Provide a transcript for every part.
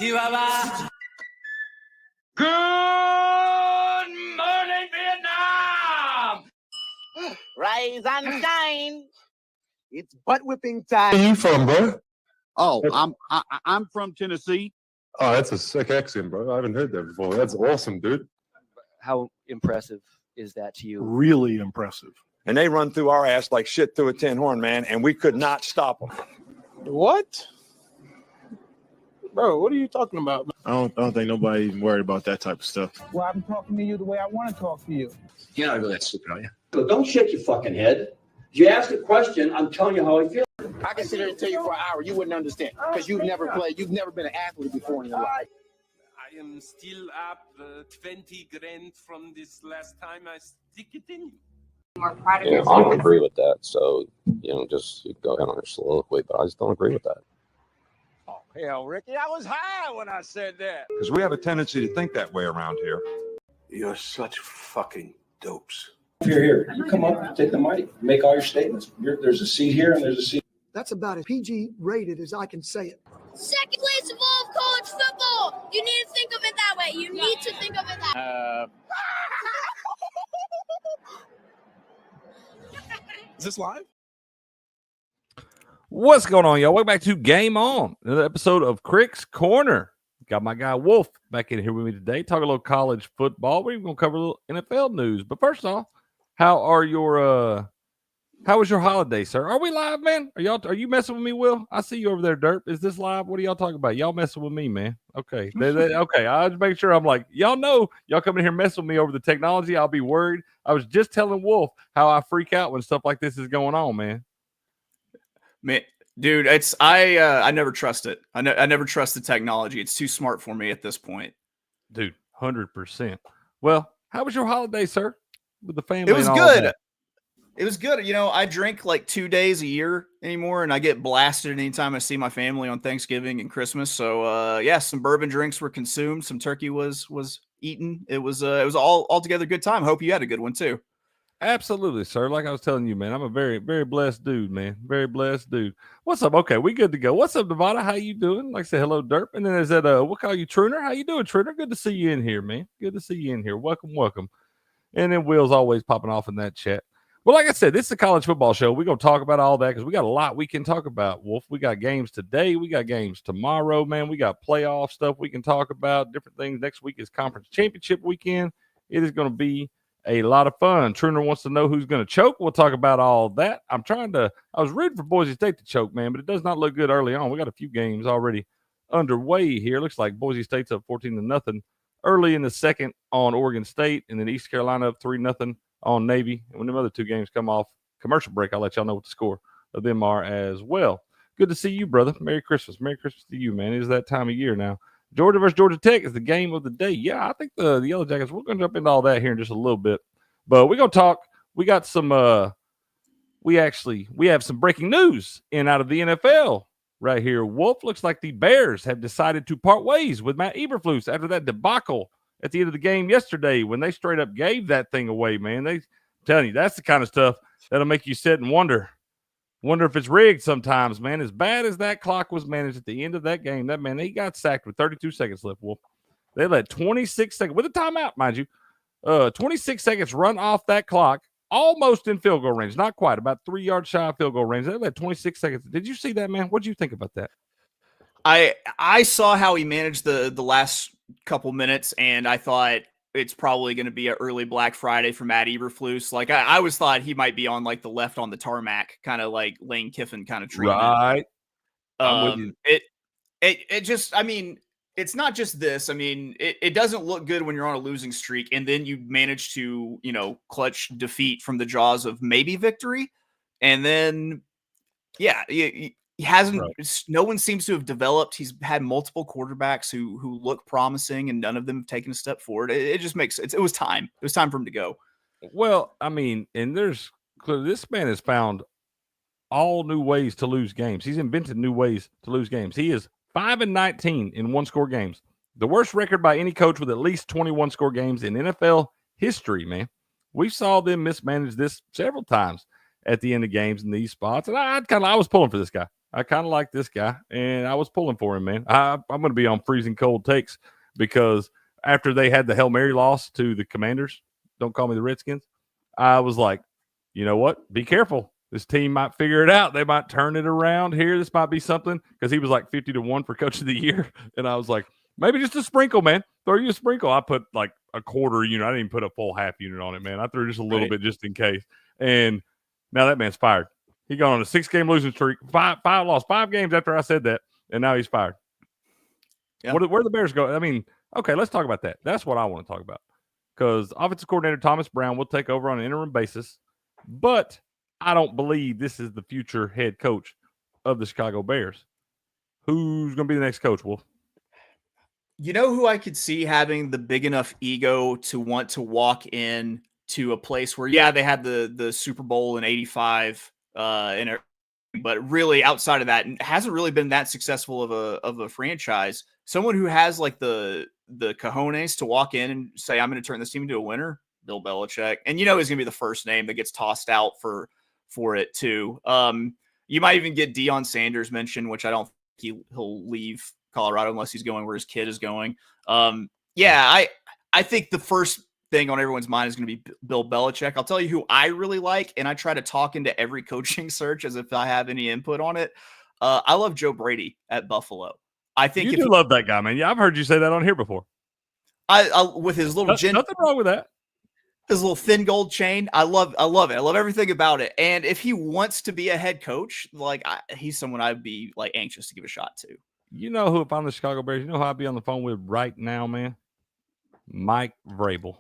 Chihuahua. Good morning, Vietnam! Rise and shine. It's butt whipping time. Where are you from, bro? Oh, I'm from Tennessee. Oh, that's a sick accent, bro. I haven't heard that before. That's awesome, dude. How impressive is that to you? Really impressive. And they run through our ass like shit through a tin horn, man, and we could not stop them. What? Bro, what are you talking about? I don't think nobody's worried about that type of stuff. Well, I'm talking to you the way I want to talk to you. You're not really that stupid, are you? So don't shake your fucking head. If you ask a question, I'm telling you how I feel. I can sit here and tell you for an hour. You wouldn't understand because you've never played. You've never been an athlete before in your life. I am still up 20 grand from this last time I stick it in you. More proud of yourself. I don't agree with that. So, just go ahead on your soliloquy, but I just don't agree with that. Oh, hell, Ricky, I was high when I said that. Because we have a tendency to think that way around here. You're such fucking dopes. Here. You come up, take the mic, make all your statements. There's a seat here and there's a seat. That's about as PG rated as I can say it. Second place of all of college football. You need to think of it that way. You need to think of it that way. Is this live? What's going on, y'all? Welcome back to Game On, another episode of Crick's Corner. Got my guy Wolf back in here with me today. Talk a little college football. We're even gonna cover a little NFL news. But first off, how was your holiday, sir? Are we live, man? Are you messing with me, Will? I see you over there, Derp. Is this live? What are y'all talking about? Y'all messing with me, man. Okay. Okay. I'll just make sure I'm like, y'all know y'all come in here messing with me over the technology. I'll be worried. I was just telling Wolf how I freak out when stuff like this is going on, man. Man, dude, I never trust it. I never trust the technology. It's too smart for me at this point. Dude, 100%. Well, how was your holiday, sir? With the family? It was good. It was good. I drink like 2 days a year anymore, and I get blasted anytime I see my family on Thanksgiving and Christmas. So, some bourbon drinks were consumed. Some turkey was eaten. It was all altogether good time. Hope you had a good one too. Absolutely, sir. Like I was telling you, man, I'm a very, very blessed dude, man. Very blessed dude. What's up? Okay, we good to go. What's up, Nevada? How you doing? Like I said, hello, Derp. And then there's that, we'll call you Truner. How you doing, Truner? Good to see you in here, man. Good to see you in here. Welcome. And then Will's always popping off in that chat. Well, like I said, this is a college football show. We're going to talk about all that because we got a lot we can talk about, Wolf. We got games today. We got games tomorrow, man. We got playoff stuff we can talk about, different things. Next week is conference championship weekend. It is going to be a lot of fun. Truner wants to know who's going to choke. We'll talk about all that. I was rooting for Boise State to choke, man, but it does not look good early on. We got a few games already underway here. Looks like Boise State's up 14-0 early in the second on Oregon State, and then East Carolina up 3-0 on Navy. And when them other two games come off commercial break, I'll let y'all know what the score of them are as well. Good to see you, brother. Merry Christmas. Merry Christmas to you, man. It is that time of year now. Georgia versus Georgia Tech is the game of the day. Yeah, I think the Yellow Jackets, we're going to jump into all that here in just a little bit. But we're going to talk. We got some we have some breaking news in out of the NFL right here. Wolf, looks like the Bears have decided to part ways with Matt Eberflus after that debacle at the end of the game yesterday when they straight up gave that thing away, man. I'm telling you, that's the kind of stuff that'll make you sit and wonder if it's rigged sometimes, man. As bad as that clock was managed at the end of that game, that man, he got sacked with 32 seconds left, Wolf. They let 26 seconds, with a timeout, mind you, 26 seconds run off that clock, almost in field goal range. Not quite, about 3 yards shy of field goal range. They let 26 seconds. Did you see that, man? What did you think about that? I saw how he managed the last couple minutes, and I thought it's probably going to be an early Black Friday for Matt Eberflus. Like I always thought he might be on like the left on the tarmac, kind of like Lane Kiffin kind of treatment. Right. It just, I mean, it's not just this. I mean, it doesn't look good when you're on a losing streak, and then you manage to, clutch defeat from the jaws of maybe victory, and then, yeah, he hasn't. Right. No one seems to have developed. He's had multiple quarterbacks who look promising, and none of them have taken a step forward. It just makes it was time. It was time for him to go. Well, I mean, and this man has found all new ways to lose games. He's invented new ways to lose games. He is 5-19 in one-score games, the worst record by any coach with at least 21 score games in NFL history. Man, we saw them mismanage this several times. at the end of games in these spots. And I was pulling for this guy. I kind of like this guy, and I was pulling for him, man. I'm going to be on freezing cold takes because after they had the Hail Mary loss to the Commanders, don't call me the Redskins, I was like, you know what? Be careful. This team might figure it out. They might turn it around here. This might be something because he was like 50-1 for Coach of the Year. And I was like, maybe just a sprinkle, man. Throw you a sprinkle. I put like a quarter unit. I didn't even put a full half unit on it, man. I threw just a little bit just in case. And now that man's fired. He got on a 6-game losing streak. Lost 5 games after I said that, and now he's fired. Yeah. Where the Bears go? I mean, okay, let's talk about that. That's what I want to talk about because offensive coordinator Thomas Brown will take over on an interim basis, but I don't believe this is the future head coach of the Chicago Bears. Who's going to be the next coach, Wolf? You know who I could see having the big enough ego to want to walk in to a place where, yeah, they had the Super Bowl in '85, but really outside of that, hasn't really been that successful of a franchise. Someone who has like the cojones to walk in and say, I'm going to turn this team into a winner, Bill Belichick. And he's going to be the first name that gets tossed out for it too. You might even get Deion Sanders mentioned, which I don't think he'll leave Colorado unless he's going where his kid is going. I think the first thing on everyone's mind is going to be Bill Belichick. I'll tell you who I really like, and I try to talk into every coaching search as if I have any input on it. I love Joe Brady at Buffalo. I think you do love that guy, man. Yeah, I've heard you say that on here before. I with his little nothing wrong with that. His little thin gold chain. I love it. I love everything about it. And if he wants to be a head coach, he's someone I'd be like anxious to give a shot to. You know who, if I'm the Chicago Bears, you know who I'd be on the phone with right now, man? Mike Vrabel.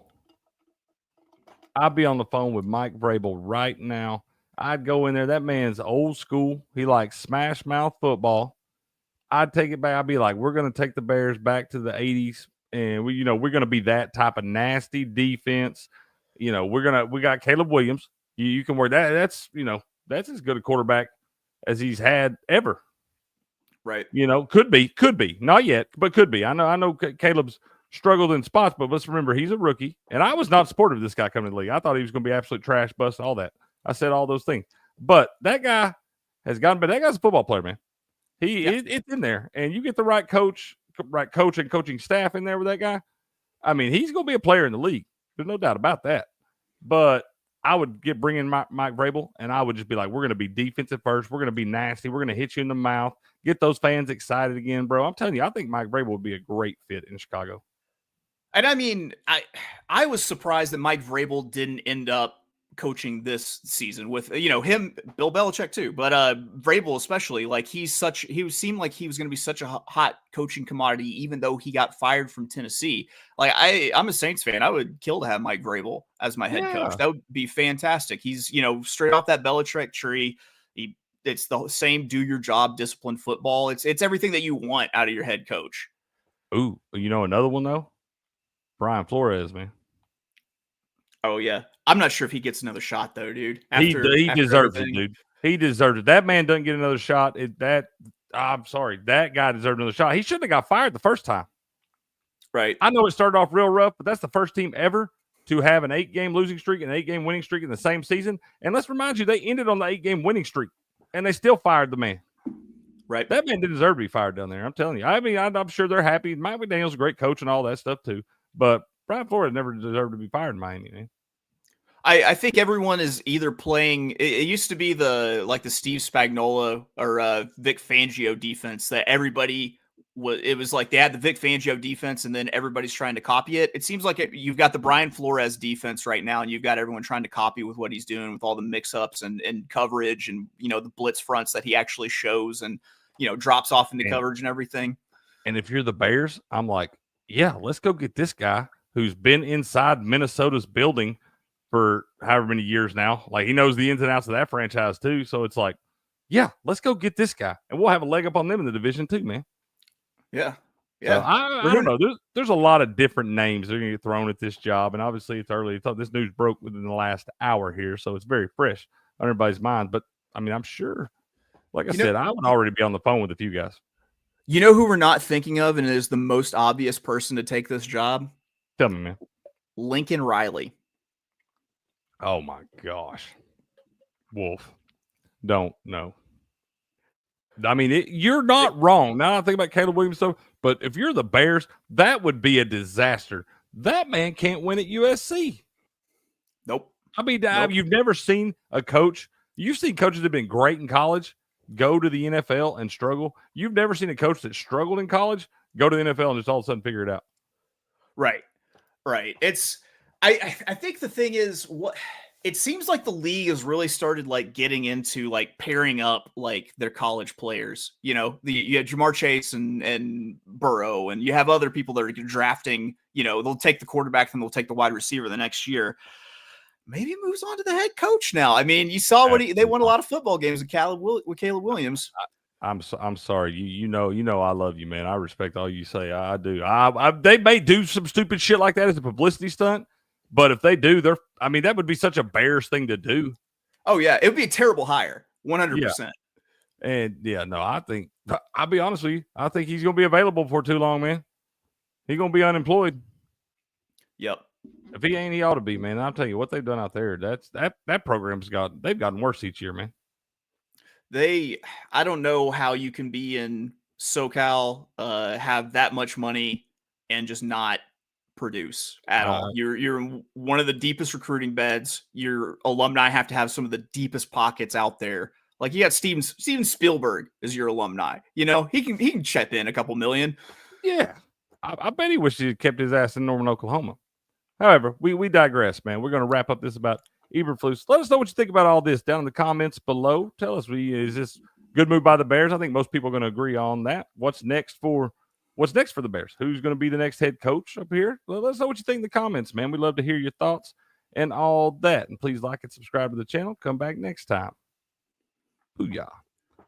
I'd be on the phone with Mike Vrabel right now. I'd go in there. That man's old school. He likes smash mouth football. I'd take it back. I'd be like, we're going to take the Bears back to the 80s. And we're going to be that type of nasty defense. We got Caleb Williams. You can work that. That's as good a quarterback as he's had ever. Right. Could be. Not yet, but could be. I know Caleb's struggled in spots, but let's remember he's a rookie. And I was not supportive of this guy coming to the league. I thought he was going to be absolute trash, bust, all that. I said all those things. But that guy has gotten better. That guy's a football player, man. It's in there. And you get the right coach and coaching staff in there with that guy. I mean, he's going to be a player in the league. There's no doubt about that. But I would bring in Mike Vrabel, and I would just be like, we're going to be defensive first. We're going to be nasty. We're going to hit you in the mouth. Get those fans excited again, bro. I'm telling you, I think Mike Vrabel would be a great fit in Chicago. And I mean, I was surprised that Mike Vrabel didn't end up coaching this season with, him, Bill Belichick too, but Vrabel especially. Like he seemed like he was going to be such a hot coaching commodity, even though he got fired from Tennessee. Like I'm a Saints fan. I would kill to have Mike Vrabel as my head coach. That would be fantastic. He's, straight off that Belichick tree. It's the same do your job, disciplined football. It's everything that you want out of your head coach. Ooh, another one though? Brian Flores, man. Oh yeah. I'm not sure if he gets another shot though, dude. He deserves it, dude. He deserves it. That man doesn't get another shot. I'm sorry. That guy deserved another shot. He shouldn't have got fired the first time. Right. I know it started off real rough, but that's the first team ever to have an 8-game losing streak and an 8-game winning streak in the same season. And let's remind you, they ended on the 8-game winning streak, and they still fired the man. Right. That man didn't deserve to be fired down there. I'm telling you. I mean, I'm sure they're happy. Mike McDaniel's a great coach and all that stuff too. But Brian Flores never deserved to be fired in Miami, man. I think everyone is either playing. It used to be the Steve Spagnuolo or Vic Fangio defense that everybody was. It was like they had the Vic Fangio defense, and then everybody's trying to copy it. It seems like you've got the Brian Flores defense right now, and you've got everyone trying to copy with what he's doing with all the mix-ups and coverage, and the blitz fronts that he actually shows, and drops off into coverage and everything. And if you're the Bears, I'm like, yeah, let's go get this guy who's been inside Minnesota's building for however many years now. Like, he knows the ins and outs of that franchise too. So it's like, yeah, let's go get this guy, and we'll have a leg up on them in the division too, man. Yeah. So I don't know. There's a lot of different names that are going to get thrown at this job, and obviously it's early. This news broke within the last hour here, so it's very fresh on everybody's mind. But I mean, I'm sure, like I said, I would already be on the phone with a few guys. You know who we're not thinking of, and is the most obvious person to take this job? Tell me, man. Lincoln Riley. Oh my gosh. Wolf, don't know. I mean, you're not wrong. Now I think about Caleb Williams stuff, but if you're the Bears, that would be a disaster. That man can't win at USC. Nope. I mean, Nope. you've never seen a coach. You've seen coaches that have been great in college go to the NFL and struggle. You've never seen a coach that struggled in college go to the NFL and just all of a sudden figure it out. Right. It's I think the thing is what it seems like the league has really started like getting into like pairing up like their college players. You know, you have Jamar Chase and Burrow, and you have other people that are drafting. You know, they'll take the quarterback and they'll take the wide receiver the next year. Maybe he moves on to the head coach now. I mean, you saw what they won a lot of football games with Caleb Williams. I'm sorry. You know I love you, man. I respect all you say. I do. They may do some stupid shit like that as a publicity stunt, but if they do, that would be such a Bears thing to do. Oh yeah, it would be a terrible hire, 100%. And I think I'll be honest with you. I think he's going to be available for too long, man. He's going to be unemployed. Yep. If he ain't, he ought to be, man. I'll tell you what they've done out there. That program's they've gotten worse each year, man. I don't know how you can be in SoCal, have that much money and just not produce at all. You're in one of the deepest recruiting beds. Your alumni have to have some of the deepest pockets out there. Like you got Steven Spielberg as your alumni. You know, he can chip in a couple million. Yeah. I bet he wished he had kept his ass in Norman, Oklahoma. However, we digress, man. We're going to wrap up this about Eberflus. Let us know what you think about all this down in the comments below. Tell us, is this good move by the Bears? I think most people are going to agree on that. What's next for the Bears? Who's going to be the next head coach up here? Let us know what you think in the comments, man. We'd love to hear your thoughts and all that. And please like and subscribe to the channel. Come back next time. Booyah.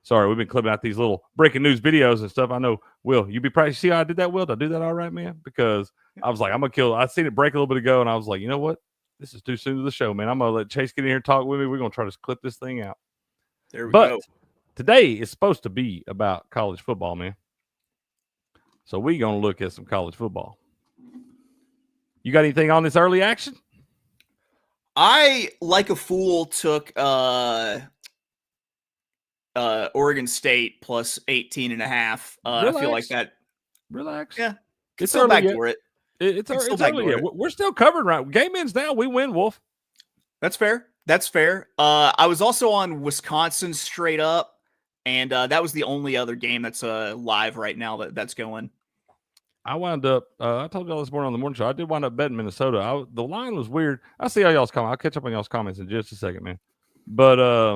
Sorry, we've been clipping out these little breaking news videos and stuff. I know, Will, you be proud. You see how I did that, Will? Did I do that all right, man? Because I was like, I'm going to kill. I seen it break a little bit ago, and I was like, you know what? This is too soon to the show, man. I'm going to let Chase get in here and talk with me. We're going to try to clip this thing out. There we go. Today is supposed to be about college football, man. So we're going to look at some college football. You got anything on this early action? I, like a fool, took Oregon State plus 18.5. I feel like that. Relax. Yeah. It's still back for it. It's early. We're still covered, right? Game ends now. We win, Wolf. That's fair. I was also on Wisconsin straight up, and that was the only other game that's live right now that's going. I wound up, I told y'all this morning on the morning show, I did wind up betting Minnesota. The line was weird. I'll see how y'all's comment. I'll catch up on y'all's comments in just a second, man. But, I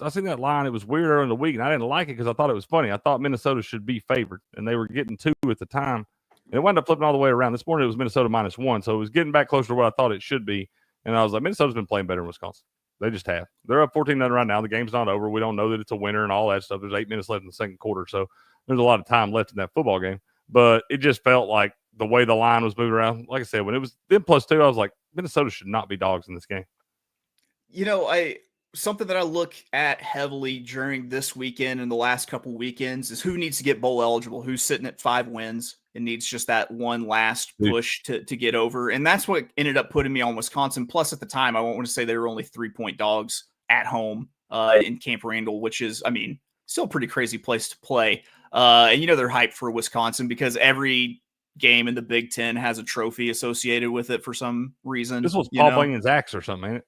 seen that line. It was weird early in the week, and I didn't like it because I thought it was funny. I thought Minnesota should be favored, and they were getting 2 at the time. And it wound up flipping all the way around. This morning it was Minnesota -1, so it was getting back closer to what I thought it should be. And I was like, Minnesota's been playing better in Wisconsin. They just have. They're up 14-0 right now. The game's not over. We don't know that it's a winner and all that stuff. There's 8 minutes left in the second quarter, so there's a lot of time left in that football game. But it just felt like the way the line was moving around. Like I said, when it was then +2, I was like, Minnesota should not be dogs in this game. You know, something that I look at heavily during this weekend and the last couple weekends is who needs to get bowl eligible, who's sitting at 5 wins and needs just that one last push to get over. And that's what ended up putting me on Wisconsin. Plus, at the time, I won't want to say they were only 3-point dogs at home in Camp Randall, which is, I mean, still a pretty crazy place to play. And, they're hyped for Wisconsin because every game in the Big Ten has a trophy associated with it for some reason. This was Paul Bunyan's axe or something, ain't it?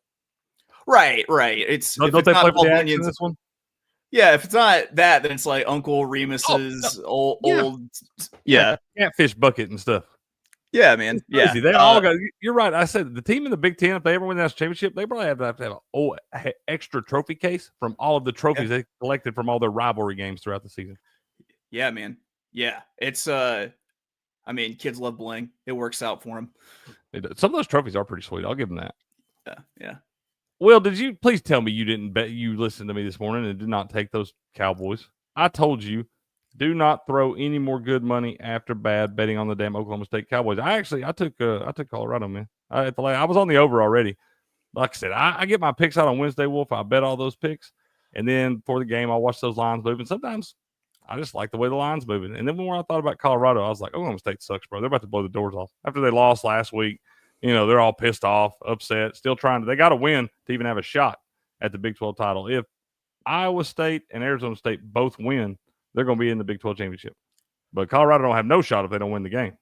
Right. Don't they play for the axe in this one? Yeah, if it's not that, then it's like Uncle Remus's old. Yeah. Catfish bucket and stuff. Yeah, man. Yeah. They all got. You're right. I said the team in the Big Ten, if they ever win that championship, they probably have to have an extra trophy case from all of the trophies they collected from all their rivalry games throughout the season. Yeah, man. Yeah. It's, I mean, kids love bling. It works out for them. Some of those trophies are pretty sweet. I'll give them that. Yeah. Will, did you please tell me you didn't bet? You listened to me this morning and did not take those Cowboys. I told you, do not throw any more good money after bad betting on the damn Oklahoma State Cowboys. I took Colorado, man. I was on the over already. Like I said, I get my picks out on Wednesday, Wolf. I bet all those picks, and then for the game, I watch those lines moving. Sometimes I just like the way the line's moving. And then when I thought about Colorado, I was like, Oklahoma State sucks, bro. They're about to blow the doors off after they lost last week. They're all pissed off, upset, still trying to. They got to win to even have a shot. at the Big 12 title. If Iowa State and Arizona State both win, they're going to be in the Big 12 championship. But Colorado don't have no shot if they don't win the game.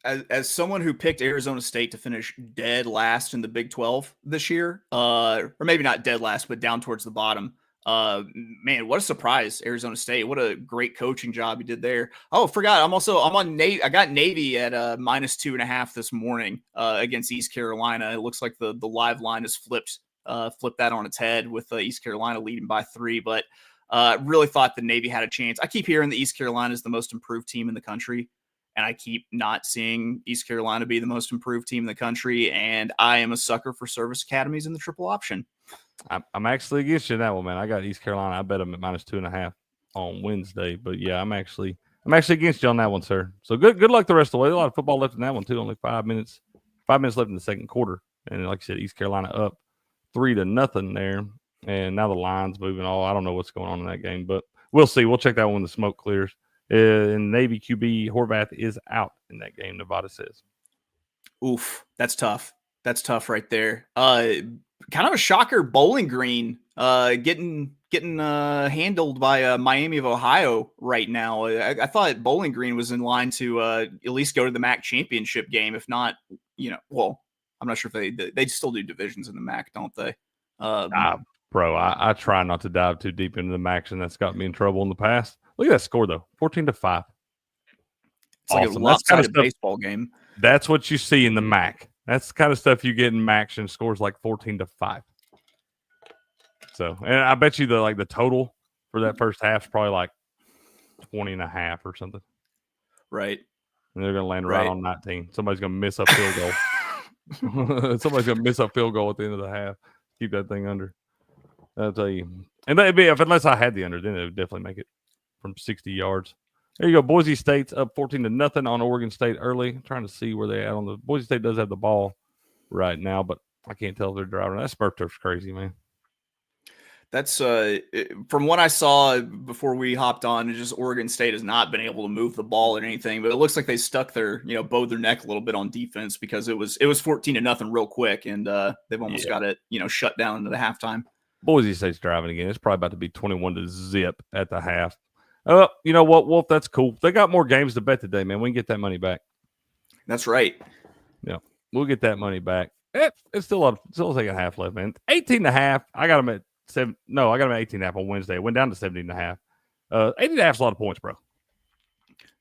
As someone who picked Arizona State to finish dead last in the Big 12 this year, or maybe not dead last, but down towards the bottom, man, what a surprise, Arizona State. What a great coaching job you did there. Oh, forgot. I'm on Navy. I got Navy at -2.5 this morning against East Carolina. It looks like the live line is flipped that on its head with East Carolina leading by 3, but really thought the Navy had a chance. I keep hearing that East Carolina is the most improved team in the country, and I keep not seeing East Carolina be the most improved team in the country, and I am a sucker for service academies in the triple option. I'm actually against you in that one, man. I got East Carolina. I bet them at -2.5 on Wednesday. But yeah, I'm actually against you on that one, sir. So good luck the rest of the way. A lot of football left in that one too. Only 5 minutes. 5 minutes left in the second quarter. And like I said, East Carolina up 3-0 there. And now the line's moving all. I don't know what's going on in that game, but we'll see. We'll check that one when the smoke clears. And Navy QB Horvath is out in that game, Nevada says. Oof, that's tough. That's tough right there. Kind of a shocker. Bowling Green getting handled by Miami of Ohio right now. I thought Bowling Green was in line to at least go to the MAC championship game, if not, well, I'm not sure if they still do divisions in the MAC, don't they? Bro, I try not to dive too deep into the MACs, and that's got me in trouble in the past. Look at that score, though, 14-5. It's like a lopsided baseball game. That's what you see in the MAC. That's the kind of stuff you get in MACs and scores like 14-5. So, and I bet you the total for that first half is probably like 20.5 or something. Right. And they're going to land right on 19. Somebody's going to miss a field goal. Somebody's going to miss a field goal at the end of the half. Keep that thing under. I'll tell you. And that'd be unless I had the under, then it would definitely make it from 60 yards. There you go. Boise State's up 14-0 on Oregon State early. I'm trying to see where they at on the Boise State does have the ball right now, but I can't tell if they're driving. That Smurf turf's crazy, man. That's from what I saw before we hopped on, it's just Oregon State has not been able to move the ball or anything, but it looks like they stuck their, bowed their neck a little bit on defense because it was 14-0 real quick, and they've almost got it, shut down into the halftime. Boise State's driving again. It's probably about to be 21-0 at the half. You know what, Wolf? That's cool. They got more games to bet today, man. We can get that money back. That's right. Yeah, we'll get that money back. It's still like a half left, man. 18.5. I got them at 7. No, I got them at 18.5 on Wednesday. It went down to 17.5. 18.5 is a lot of points, bro.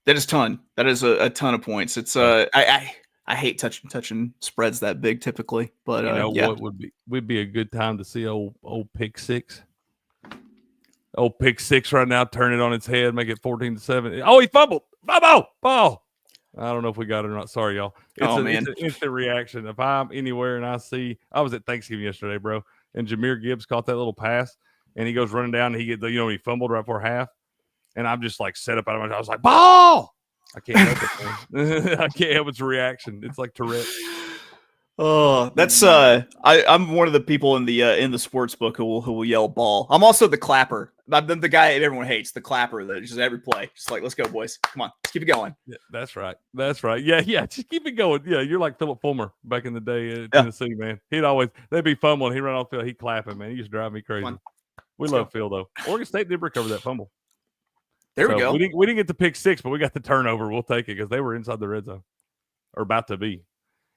That is ton. That is a ton of points. It's I hate touching spreads that big typically, but what would be a good time to see old pick six. Old pick six right now, turn it on its head, make it 14-7. Oh, he fumbled. Ball. I don't know if we got it or not. Sorry, y'all. It's an instant reaction. If I'm anywhere and I was at Thanksgiving yesterday, bro, and Jahmyr Gibbs caught that little pass, and he goes running down, and he fumbled right before half, and I'm just like set up out of my. I was like, ball. I can't help it, man. I can't help its reaction. It's like Tourette. Oh, that's I'm one of the people in the sports book who will yell ball. I'm also the clapper. I'm the guy everyone hates, the clapper that just every play, just like, let's go, boys. Come on, let's keep it going. Yeah, that's right. Yeah, just keep it going. Yeah, you're like Philip Fulmer back in the day in Tennessee, man. They'd be fumbling. He'd run off the field. He'd clapping, man. He used to drive me crazy. We love Phil, though. Oregon State did recover that fumble. There we go. We didn't get the pick six, but we got the turnover. We'll take it because they were inside the red zone or about to be.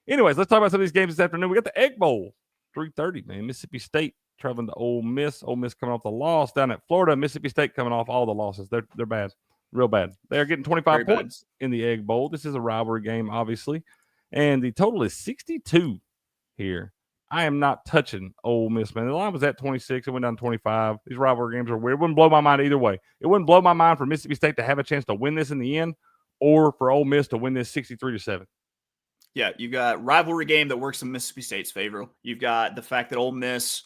Anyways, let's talk about some of these games this afternoon. We got the Egg Bowl, 3:30, man. Mississippi State traveling to Ole Miss. Ole Miss coming off the loss down at Florida. Mississippi State coming off all the losses. They're bad, real bad. They're getting 25 points in the Egg Bowl. This is a rivalry game, obviously, and the total is 62 here. I am not touching Ole Miss, man. The line was at 26. It went down to 25. These rivalry games are weird. It wouldn't blow my mind either way. It wouldn't blow my mind for Mississippi State to have a chance to win this in the end, or for Ole Miss to win this 63-7. Yeah, you got rivalry game that works in Mississippi State's favor. You've got the fact that Ole Miss,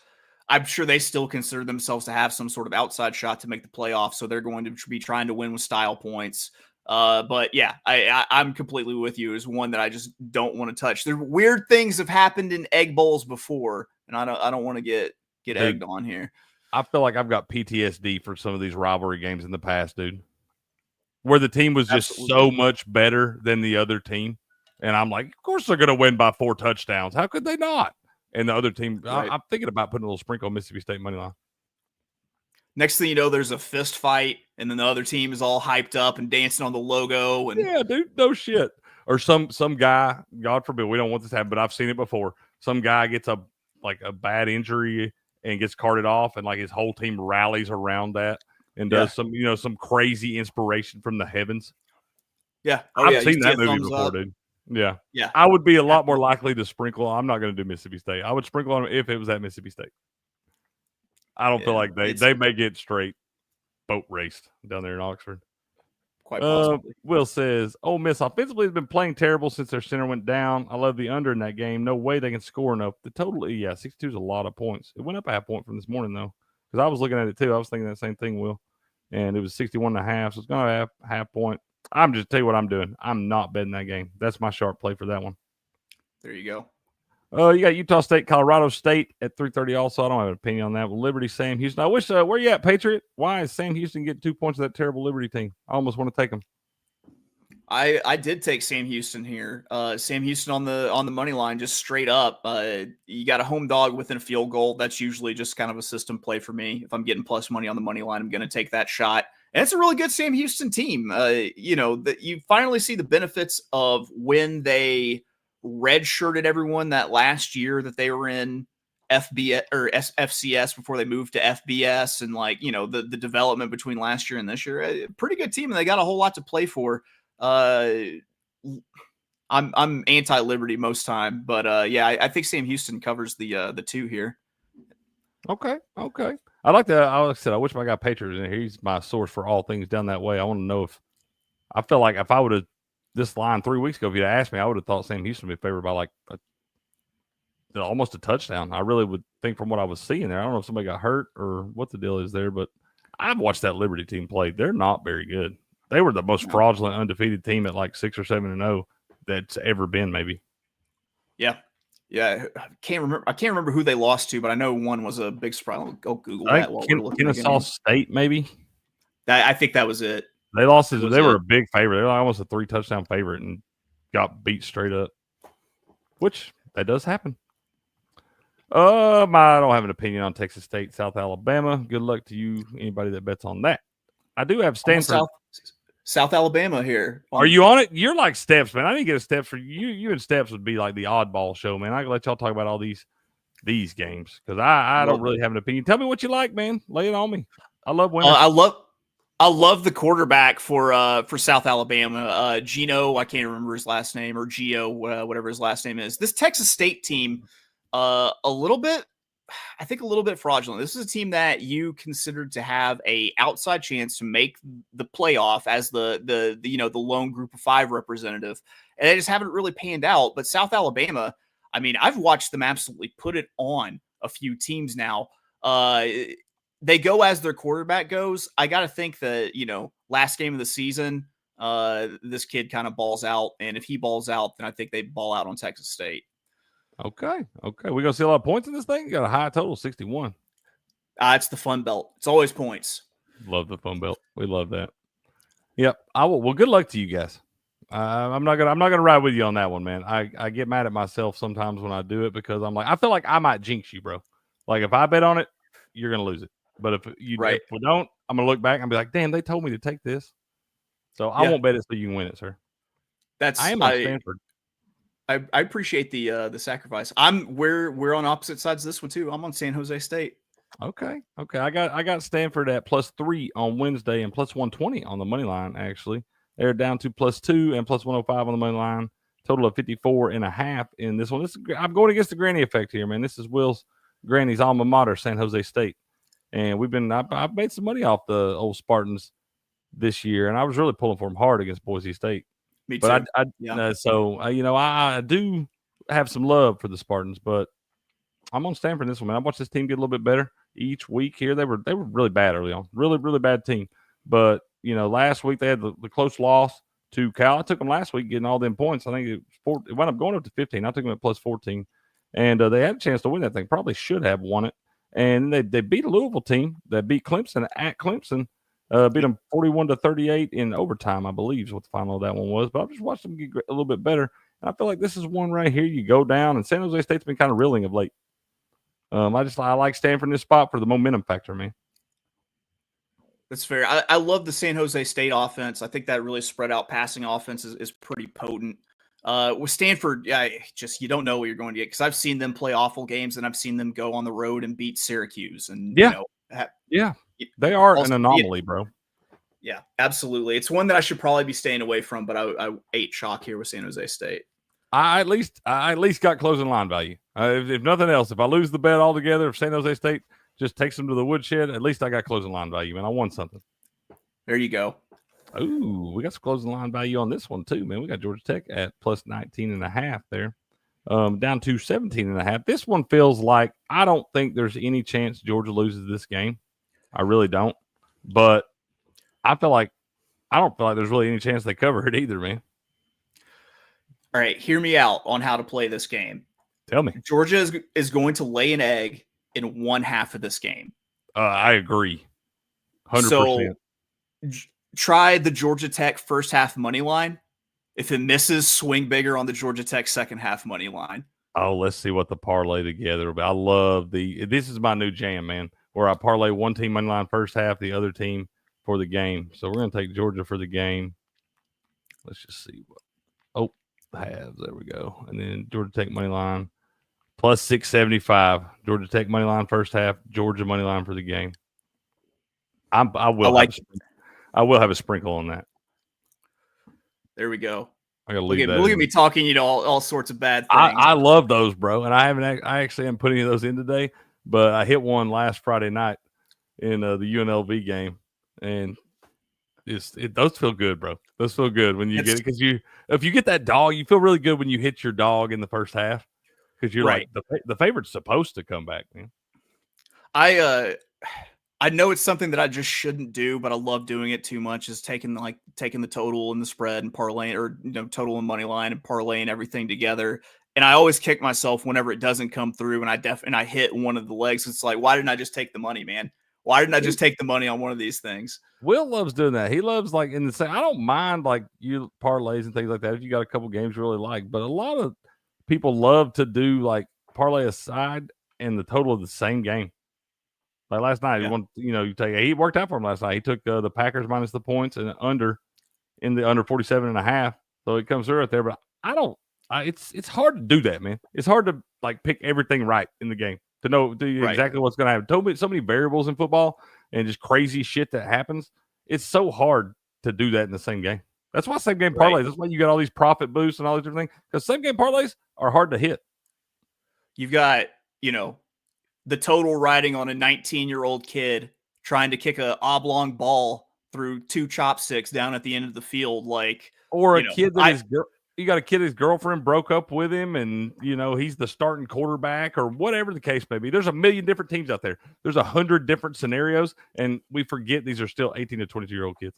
I'm sure they still consider themselves to have some sort of outside shot to make the playoffs, so they're going to be trying to win with style points. But yeah, I'm completely with you. It's one that I just don't want to touch. There weird things have happened in Egg Bowls before, and I don't want to get egged on here. I feel like I've got PTSD for some of these rivalry games in the past, dude, where the team was just so much better than the other team. And I'm like, of course they're going to win by 4 touchdowns. How could they not? And the other team, Right. I'm thinking about putting a little sprinkle on Mississippi State money line. Next thing you know, there's a fist fight, and then the other team is all hyped up and dancing on the logo. And Yeah, dude, no shit. Or some guy, God forbid, we don't want this to happen, but I've seen it before. Some guy gets a bad injury and gets carted off, and like his whole team rallies around that and does some crazy inspiration from the heavens. yeah, I've seen you see that a movie thumbs before, up. dude. Yeah. Yeah. I would be a lot more likely to sprinkle. I'm not going to do Mississippi State. I would sprinkle on them if it was at Mississippi State. I don't feel like they may get straight boat raced down there in Oxford. Quite possibly. Will says, Ole Miss offensively has been playing terrible since their center went down. I love the under in that game. No way they can score enough. The total, 62 is a lot of points. It went up a half point from this morning, though, because I was looking at it, too. I was thinking that same thing, Will. And it was 61.5, so it's going to have half point. I'm just tell you what I'm doing. I'm not betting that game. That's my sharp play for that one. There you go. You got Utah State, Colorado State at 3:30 also. I don't have an opinion on that. Well, Liberty, Sam Houston. I wish, where you at, Patriot? Why is Sam Houston getting 2 points of that terrible Liberty team? I almost want to take them. I did take Sam Houston here. Sam Houston on the money line, just straight up. You got a home dog within a field goal. That's usually just kind of a system play for me. If I'm getting plus money on the money line, I'm going to take that shot. And it's a really good Sam Houston team. That you finally see the benefits of when they redshirted everyone that last year that they were in FBS or FCS before they moved to FBS, and the development between last year and this year. A pretty good team, and they got a whole lot to play for. I'm anti-Liberty most time, but I think Sam Houston covers the two here. Okay. I like that. Like I said, I wish I got Patriots in here. He's my source for all things down that way. I want to know if I feel like if I would have this line 3 weeks ago, if you'd asked me, I would have thought Sam Houston would be favored by almost a touchdown. I really would think from what I was seeing there. I don't know if somebody got hurt or what the deal is there, but I've watched that Liberty team play. They're not very good. They were the most fraudulent, undefeated team at 6 or 7-0 that's ever been, maybe. Yeah. I can't remember who they lost to, but I know one was a big surprise. I'll go Google that. Kennesaw State, maybe. I think that was it. They lost. They were a big favorite. They were almost a 3-touchdown favorite and got beat straight up, which that does happen. I don't have an opinion on Texas State, South Alabama. Good luck to you, anybody that bets on that. I do have Stanford. South Alabama here. Are you on it? You're like Steps, man. I didn't get a Steps for you. You and Steps would be like the oddball show, man. I can let y'all talk about all these games because I don't really have an opinion. Tell me what you like, man. Lay it on me. I love winning. I love the quarterback for South Alabama. Gino, I can't remember his last name, or Gio, whatever his last name is. This Texas State team, a little bit fraudulent. This is a team that you considered to have a outside chance to make the playoff as the lone group of 5 representative, and they just haven't really panned out. But South Alabama, I mean, I've watched them absolutely put it on a few teams now. They go as their quarterback goes. I got to think that, last game of the season, this kid kind of balls out. And if he balls out, then I think they ball out on Texas State. Okay. We're going to see a lot of points in this thing. You got a high total, 61. It's the Fun Belt. It's always points. Love the Fun Belt. We love that. Yep. I will. Well, good luck to you guys. I'm not gonna ride with you on that one, man. I get mad at myself sometimes when I do it because I'm like, I feel like I might jinx you, bro. Like if I bet on it, you're gonna lose it. But if we don't, I'm gonna look back and be like, damn, they told me to take this. So I won't bet it so you can win it, sir. I am on Stanford. I appreciate the sacrifice. We're on opposite sides of this one too. I'm on San Jose State. Okay. I got Stanford at +3 on Wednesday and +120 on the money line. Actually, they're down to +2 and +105 on the money line. Total of 54.5 in this one. I'm going against the granny effect here, man. This is Will's granny's alma mater, San Jose State, and I've made some money off the old Spartans this year, and I was really pulling for them hard against Boise State. Me too. But I do have some love for the Spartans, but I'm on Stanford in this one, man. I watched this team get a little bit better each week here. They were really bad early on, really, really bad team. But last week they had the close loss to Cal. I took them last week, getting all them points. I think it wound up going up to 15. I took them at +14, and they had a chance to win that thing. Probably should have won it. And they beat a Louisville team that beat Clemson at Clemson. Beat them 41-38 in overtime, I believe is what the final of that one was. But I've just watched them get a little bit better. I feel like this is one right here. You go down, and San Jose State's been kind of reeling of late. I like Stanford in this spot for the momentum factor, man. That's fair. I love the San Jose State offense. I think that really spread out passing offense is pretty potent. With Stanford, you don't know what you're going to get because I've seen them play awful games and I've seen them go on the road and beat Syracuse. And They are an anomaly, bro. Yeah, absolutely. It's one that I should probably be staying away from, but I ate chalk here with San Jose State. I at least got closing line value. If nothing else, if I lose the bet altogether, if San Jose State just takes them to the woodshed, at least I got closing line value, man. I won something. There you go. Ooh, we got some closing line value on this one too, man. We got Georgia Tech at plus 19.5 there, down to 17.5. This one feels like I don't think there's any chance Georgia loses this game. I really don't. But I don't feel like there's really any chance they cover it either, man. All right, hear me out on how to play this game. Tell me. Georgia is going to lay an egg in one half of this game. I agree. 100%. So try the Georgia Tech first half money line. If it misses, swing bigger on the Georgia Tech second half money line. Oh, let's see what the parlay together. But I love this is my new jam, man, where I parlay one team money line first half, the other team for the game. So we're going to take Georgia for the game. Let's just see what. Oh, halves. There we go. And then Georgia Tech money line plus 675. Georgia Tech money line first half. Georgia money line for the game. I will have a sprinkle on that. There we go. I gotta leave look at me talking, all sorts of bad things. I love those, bro. And I actually haven't put any of those in today, but I hit one last Friday night in the UNLV game, and those feel good, bro. Those feel good when you get it because if you get that dog, you feel really good when you hit your dog in the first half because you're right. Like the favorite's supposed to come back, man. I know it's something that I just shouldn't do, but I love doing it too much. Is taking the total and the spread and parlaying, or total and money line and parlaying everything together. And I always kick myself whenever it doesn't come through, and I hit one of the legs. It's like, why didn't I just take the money, man? Why didn't I just take the money on one of these things? Will loves doing that. He loves I don't mind you parlays and things like that if you got a couple games you really like, but a lot of people love to do parlay aside and the total of the same game. Like last night, he worked out for him last night. He took the Packers minus the points and under 47.5. So it comes through right there. But it's hard to do that, man. It's hard to pick everything right in the game to know exactly what's going to happen. So many variables in football and just crazy shit that happens. It's so hard to do that in the same game. That's why same game parlays. That's why you got all these profit boosts and all these different things. Because same game parlays are hard to hit. You've got, the total riding on a 19-year-old kid trying to kick a oblong ball through two chopsticks down at the end of the field. Or a kid that you got a kid his girlfriend broke up with him and, he's the starting quarterback or whatever the case may be. There's a million different teams out there. There's 100 different scenarios, and we forget these are still 18 to 22-year-old kids.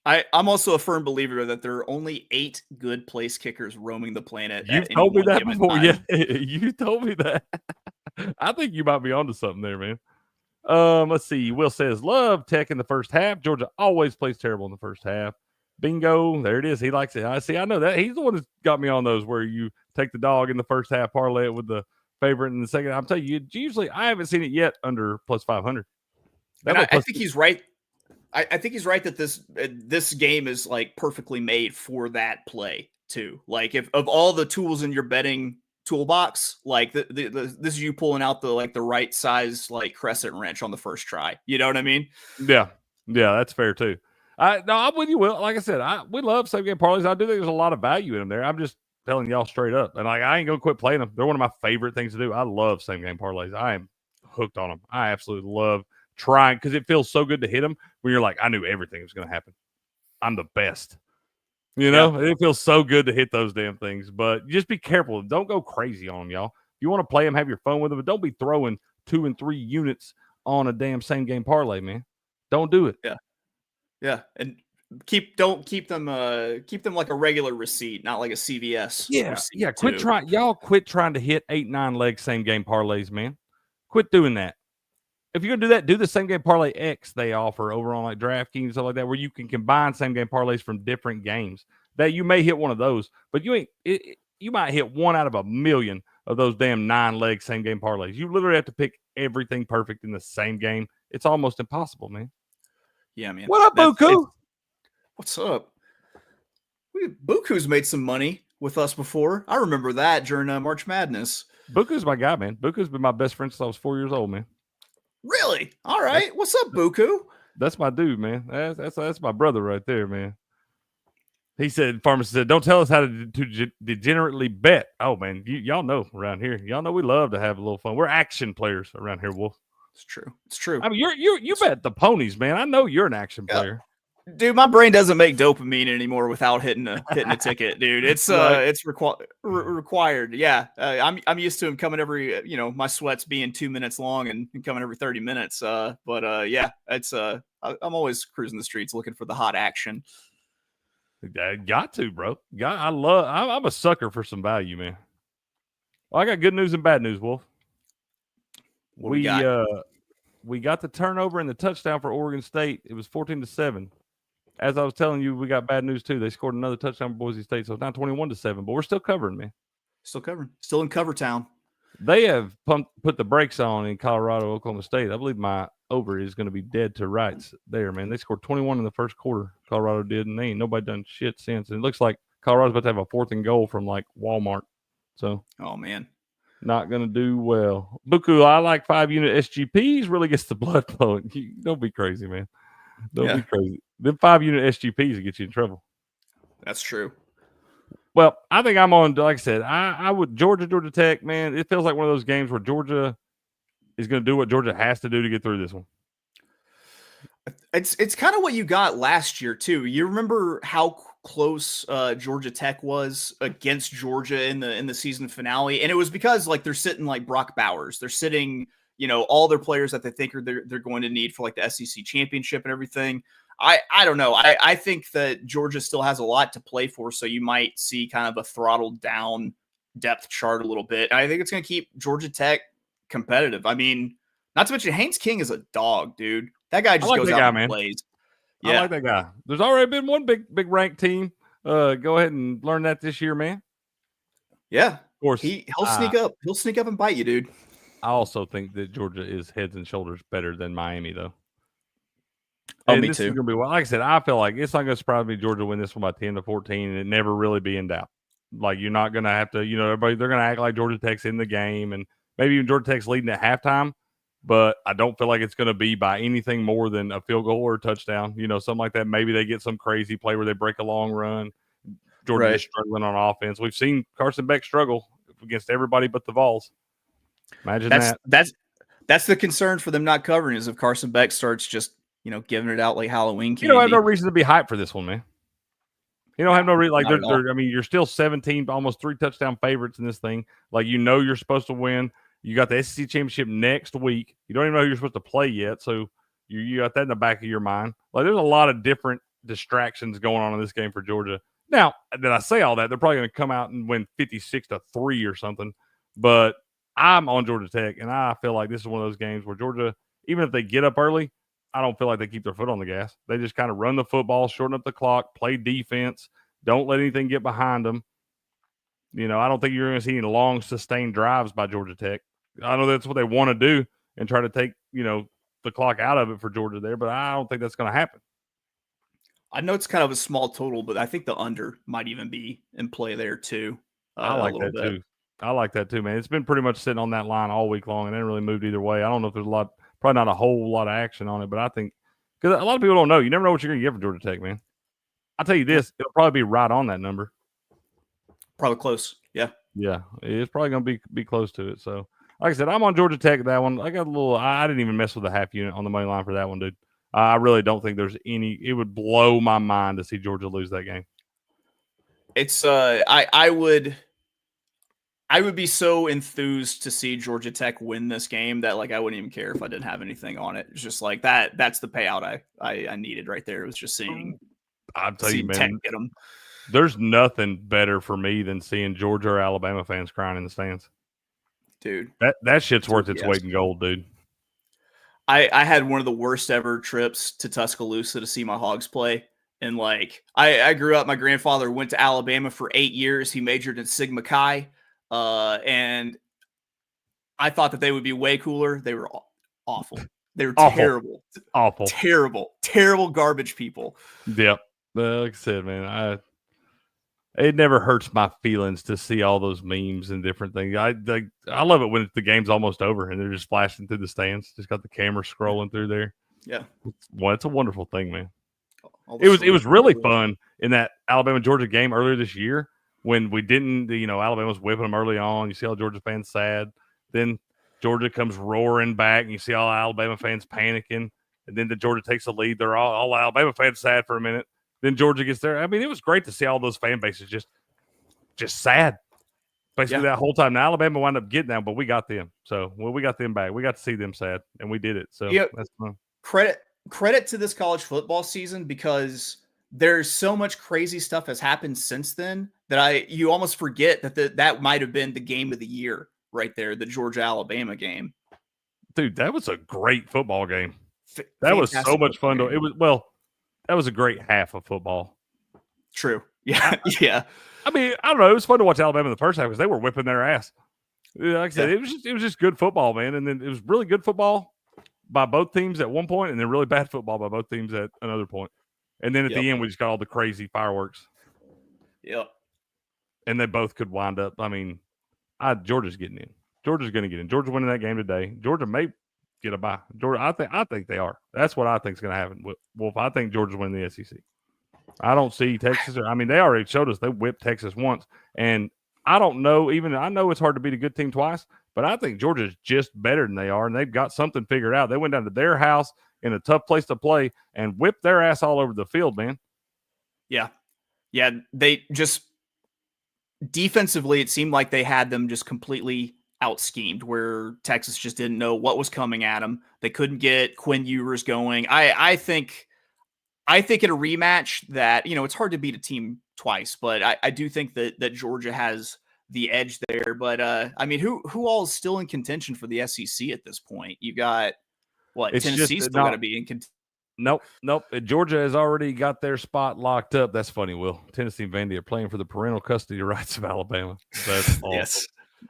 I'm also a firm believer that there are only 8 good place kickers roaming the planet. You've told me that before. Yeah, you told me that. I think you might be onto something there, man. Let's see. Will says, love Tech in the first half. Georgia always plays terrible in the first half. Bingo. There it is. He likes it. I know that. He's the one that's got me on those where you take the dog in the first half, parlay it with the favorite in the second. I'm telling you, usually I haven't seen it yet under plus 500. I think he's right. I think he's right that this game is perfectly made for that play too. If of all the tools in your betting toolbox, this is you pulling out the right size crescent wrench on the first try. You know what I mean? Yeah, that's fair too. I'm with you, Will. Like I said, we love same game parlays. I do think there's a lot of value in them there. I'm just telling y'all straight up, and I ain't gonna quit playing them. They're one of my favorite things to do. I love same game parlays. I am hooked on them. I absolutely love trying because it feels so good to hit them when you're like, I knew everything was gonna happen. I'm the best. It feels so good to hit those damn things, but just be careful. Don't go crazy on them, y'all. If you want to play them, have your fun with them, but don't be throwing 2 and 3 units on a damn same game parlay, man. Don't do it. Yeah, and don't keep them like a regular receipt, not like a CVS. Yeah. Quit trying to hit 8-9 leg same game parlays, man. Quit doing that. If you're gonna do that, do the same game parlay X they offer over on DraftKings and stuff like that, where you can combine same game parlays from different games. that you may hit one of those, but you might hit one out of a million of those damn 9-leg same game parlays. You literally have to pick everything perfect in the same game. It's almost impossible, man. Yeah, man. What up, Buku? What's up? Buku's made some money with us before. I remember that during March Madness. Buku's my guy, man. Buku's been my best friend since I was 4 years old, man. Really? All right. What's up, Buku? That's my dude, man. That's my brother right there, man. He said, pharmacist said, don't tell us how to degenerately bet. Oh, man, y'all know around here. Y'all know we love to have a little fun. We're action players around here, Wolf. It's true. It's true. I mean, you bet the ponies, man. I know you're an action player. Dude, my brain doesn't make dopamine anymore without hitting a ticket, dude. It's required. Yeah, I'm used to him coming every my sweats being 2 minutes long and coming every 30 minutes. But yeah, it's I'm always cruising the streets looking for the hot action. Got to, bro. I'm a sucker for some value, man. Well, I got good news and bad news, Wolf. We got the turnover and the touchdown for Oregon State. It was 14-7. As I was telling you, we got bad news too. They scored another touchdown for Boise State, so it's now 21-7. But we're still covering, man. Still covering. Still in cover town. They have put the brakes on in Colorado, Oklahoma State. I believe my over is going to be dead to rights there, man. They scored 21 in the first quarter. Colorado did, and they ain't nobody done shit since. And it looks like Colorado's about to have a 4th and goal from like Walmart. So, oh man, not going to do well. Buku, I like 5-unit SGPs. Really gets the blood flowing. Don't be crazy, man. Don't be crazy. Them 5-unit SGPs will get you in trouble. That's true. Well, I think I'm on, like I said, I would Georgia Tech, man. It feels like one of those games where Georgia is going to do what Georgia has to do to get through this one. It's kind of what you got last year, too. You remember how close Georgia Tech was against Georgia in the season finale? And it was because, like, they're sitting like Brock Bowers. They're sitting, all their players that they think they're going to need for, like, the SEC championship and everything. I don't know. I think that Georgia still has a lot to play for, so you might see kind of a throttled down depth chart a little bit. And I think it's going to keep Georgia Tech competitive. I mean, not to mention Haynes King is a dog, dude. That guy just goes out and plays. Yeah. I like that guy. There's already been one big ranked team. Go ahead and learn that this year, man. Yeah. Of course. He'll sneak up. He'll sneak up and bite you, dude. I also think that Georgia is heads and shoulders better than Miami, though. Oh, and me this too. Is gonna be, like I said, I feel like it's not going to surprise me Georgia win this one by 10-14 and it never really be in doubt. Like, you're not going to have to, everybody, they're going to act like Georgia Tech's in the game and maybe even Georgia Tech's leading at halftime, but I don't feel like it's going to be by anything more than a field goal or a touchdown, something like that. Maybe they get some crazy play where they break a long run. Georgia is struggling on offense. We've seen Carson Beck struggle against everybody but the Vols. Imagine that's the concern for them not covering is if Carson Beck starts just giving it out like Halloween candy. You don't have no reason to be hyped for this one, man. You don't have no reason. Like, you're still 17, almost 3 touchdown favorites in this thing. Like, you're supposed to win. You got the SEC championship next week. You don't even know who you're supposed to play yet, so you got that in the back of your mind. Like, there's a lot of different distractions going on in this game for Georgia. Now, did I say all that? They're probably going to come out and win 56-3 or something. But I'm on Georgia Tech, and I feel like this is one of those games where Georgia, even if they get up early, I don't feel like they keep their foot on the gas. They just kind of run the football, shorten up the clock, play defense, don't let anything get behind them. I don't think you're going to see any long, sustained drives by Georgia Tech. I know that's what they want to do and try to take, the clock out of it for Georgia there, but I don't think that's going to happen. I know it's kind of a small total, but I think the under might even be in play there too. I like that too. I like that too, man. It's been pretty much sitting on that line all week long and it hasn't really moved either way. I don't know if there's probably not a whole lot of action on it, but I think because a lot of people don't know. You never know what you're going to get from Georgia Tech, man. I'll tell you this, it'll probably be right on that number. Probably close. Yeah. Yeah. It's probably going to be close to it. So, like I said, I'm on Georgia Tech that one. I didn't even mess with the half unit on the money line for that one, dude. I really don't think there's it would blow my mind to see Georgia lose that game. It's, I would be so enthused to see Georgia Tech win this game that I wouldn't even care if I didn't have anything on it. It's just like that. That's the payout I needed right there. It was just seeing. I'll tell you, man. Tech get them. There's nothing better for me than seeing Georgia or Alabama fans crying in the stands, dude. That shit's worth its weight in gold, dude. I had one of the worst ever trips to Tuscaloosa to see my Hogs play, And like I grew up, my grandfather went to Alabama for 8 years. He majored in Sigma Chi. And I thought that they would be way cooler. They were awful. They were Awful. Terrible garbage people. Yep. Like I said, man, it never hurts my feelings to see all those memes and different things. I love it when the game's almost over and they're just flashing through the stands. Just got the camera scrolling through there. Yeah. Well, it's a wonderful thing, man. It was really fun in that Alabama-Georgia game earlier this year when we didn't, Alabama was whipping them early on. You see all Georgia fans sad. Then Georgia comes roaring back, and you see all Alabama fans panicking. And then Georgia takes the lead. They're all Alabama fans sad for a minute. Then Georgia gets there. I mean, it was great to see all those fan bases just sad. Basically, that whole time. Now, Alabama wound up getting them, but we got them. So, we got them back. We got to see them sad, and we did it. So, that's fun. Credit to this college football season because there's so much crazy stuff has happened since then that you almost forget that might have been the game of the year right there, the Georgia-Alabama game. Dude, that was a great football game. That was so much fun. That was a great half of football. True. Yeah. Yeah. I mean, I don't know. It was fun to watch Alabama in the first half because they were whipping their ass. Like I said, it was just good football, man. And then it was really good football by both teams at one point, and then really bad football by both teams at another point. And then at the end, we just got all the crazy fireworks. Yep. And they both could wind up. I mean, Georgia's getting in. Georgia's going to get in. Georgia winning that game today. Georgia may get a bye. Georgia, I think they are. That's what I think is going to happen. Wolf, I think Georgia's winning the SEC. I don't see Texas. I mean, they already showed us they whipped Texas once, and I don't know. I know it's hard to beat a good team twice, but I think Georgia's just better than they are, and they've got something figured out. They went down to their house in a tough place to play and whipped their ass all over the field, man. Yeah. Yeah, they just defensively, it seemed like they had them just completely out-schemed where Texas just didn't know what was coming at them. They couldn't get Quinn Ewers going. I think in a rematch that, it's hard to beat a team twice, but I do think that Georgia has the edge there. But I mean, who all is still in contention for the SEC at this point? You got Tennessee's still got to be in contention. Nope. Georgia has already got their spot locked up. That's funny, Will. Tennessee and Vandy are playing for the parental custody rights of Alabama. That's awesome. Yes,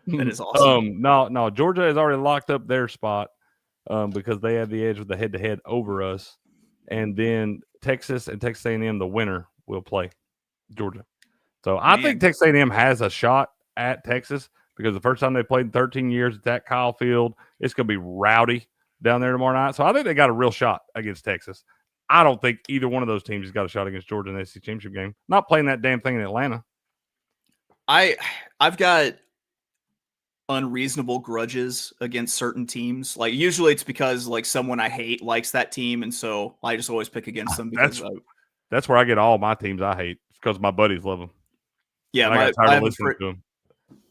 that is awesome. No. Georgia has already locked up their spot because they have the edge with the head-to-head over us. And then Texas and Texas A&M, the winner, will play Georgia. So I think Texas A&M has a shot at Texas because the first time they played in 13 years, it's at Kyle Field. It's going to be rowdy down there tomorrow night. So I think they got a real shot against Texas. I don't think either one of those teams has got a shot against Georgia in the SEC championship game. Not playing that damn thing in Atlanta. I've got unreasonable grudges against certain teams. Like usually it's because like someone I hate likes that team, and so I just always pick against them. Because that's where I get all my teams I hate because my buddies love them. Yeah, I got tired of listening to them.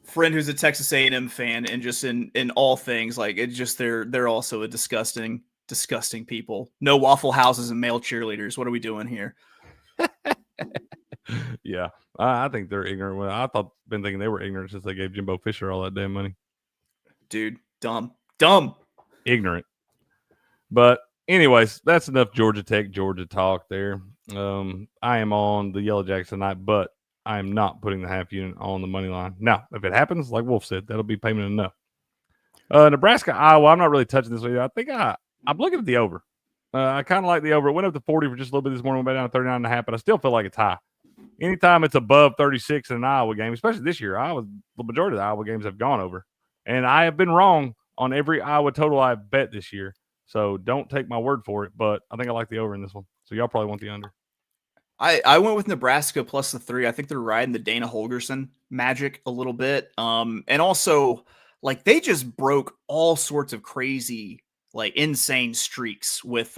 Friend who's a Texas A&M fan, and just in all things, like it's just they're also a disgusting people. No Waffle Houses and male cheerleaders. What are we doing here? Yeah, I think they're ignorant. Well, been thinking they were ignorant since they gave Jimbo Fisher all that damn money. Dude, dumb, ignorant. But anyways, that's enough Georgia talk there. I am on the Yellow Jackets tonight, but I am not putting the half unit on the money line. Now, if it happens, like Wolf said, that'll be payment enough. Nebraska, Iowa, I'm not really touching this video. I think I'm looking at the over. I kind of like the over. It went up to 40 for just a little bit this morning, went back down to 39.5, but I still feel like it's high. Anytime it's above 36 in an Iowa game, especially this year, the majority of the Iowa games have gone over. And I have been wrong on every Iowa total I've bet this year. So don't take my word for it, but I think I like the over in this one. So y'all probably want the under. I went with Nebraska plus the 3. I think they're riding the Dana Holgerson magic a little bit. And also, like, they just broke all sorts of crazy, like, insane streaks with,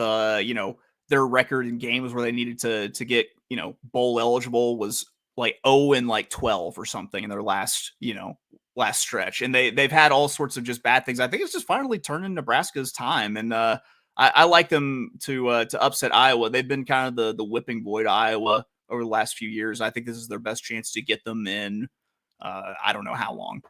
their record in games where they needed to get, bowl eligible was like 0-12 or something in their last stretch. And they've had all sorts of just bad things. I think it's just finally turning Nebraska's time. And I like them to upset Iowa. They've been kind of the whipping boy to Iowa over the last few years. I think this is their best chance to get them in. I don't know how long.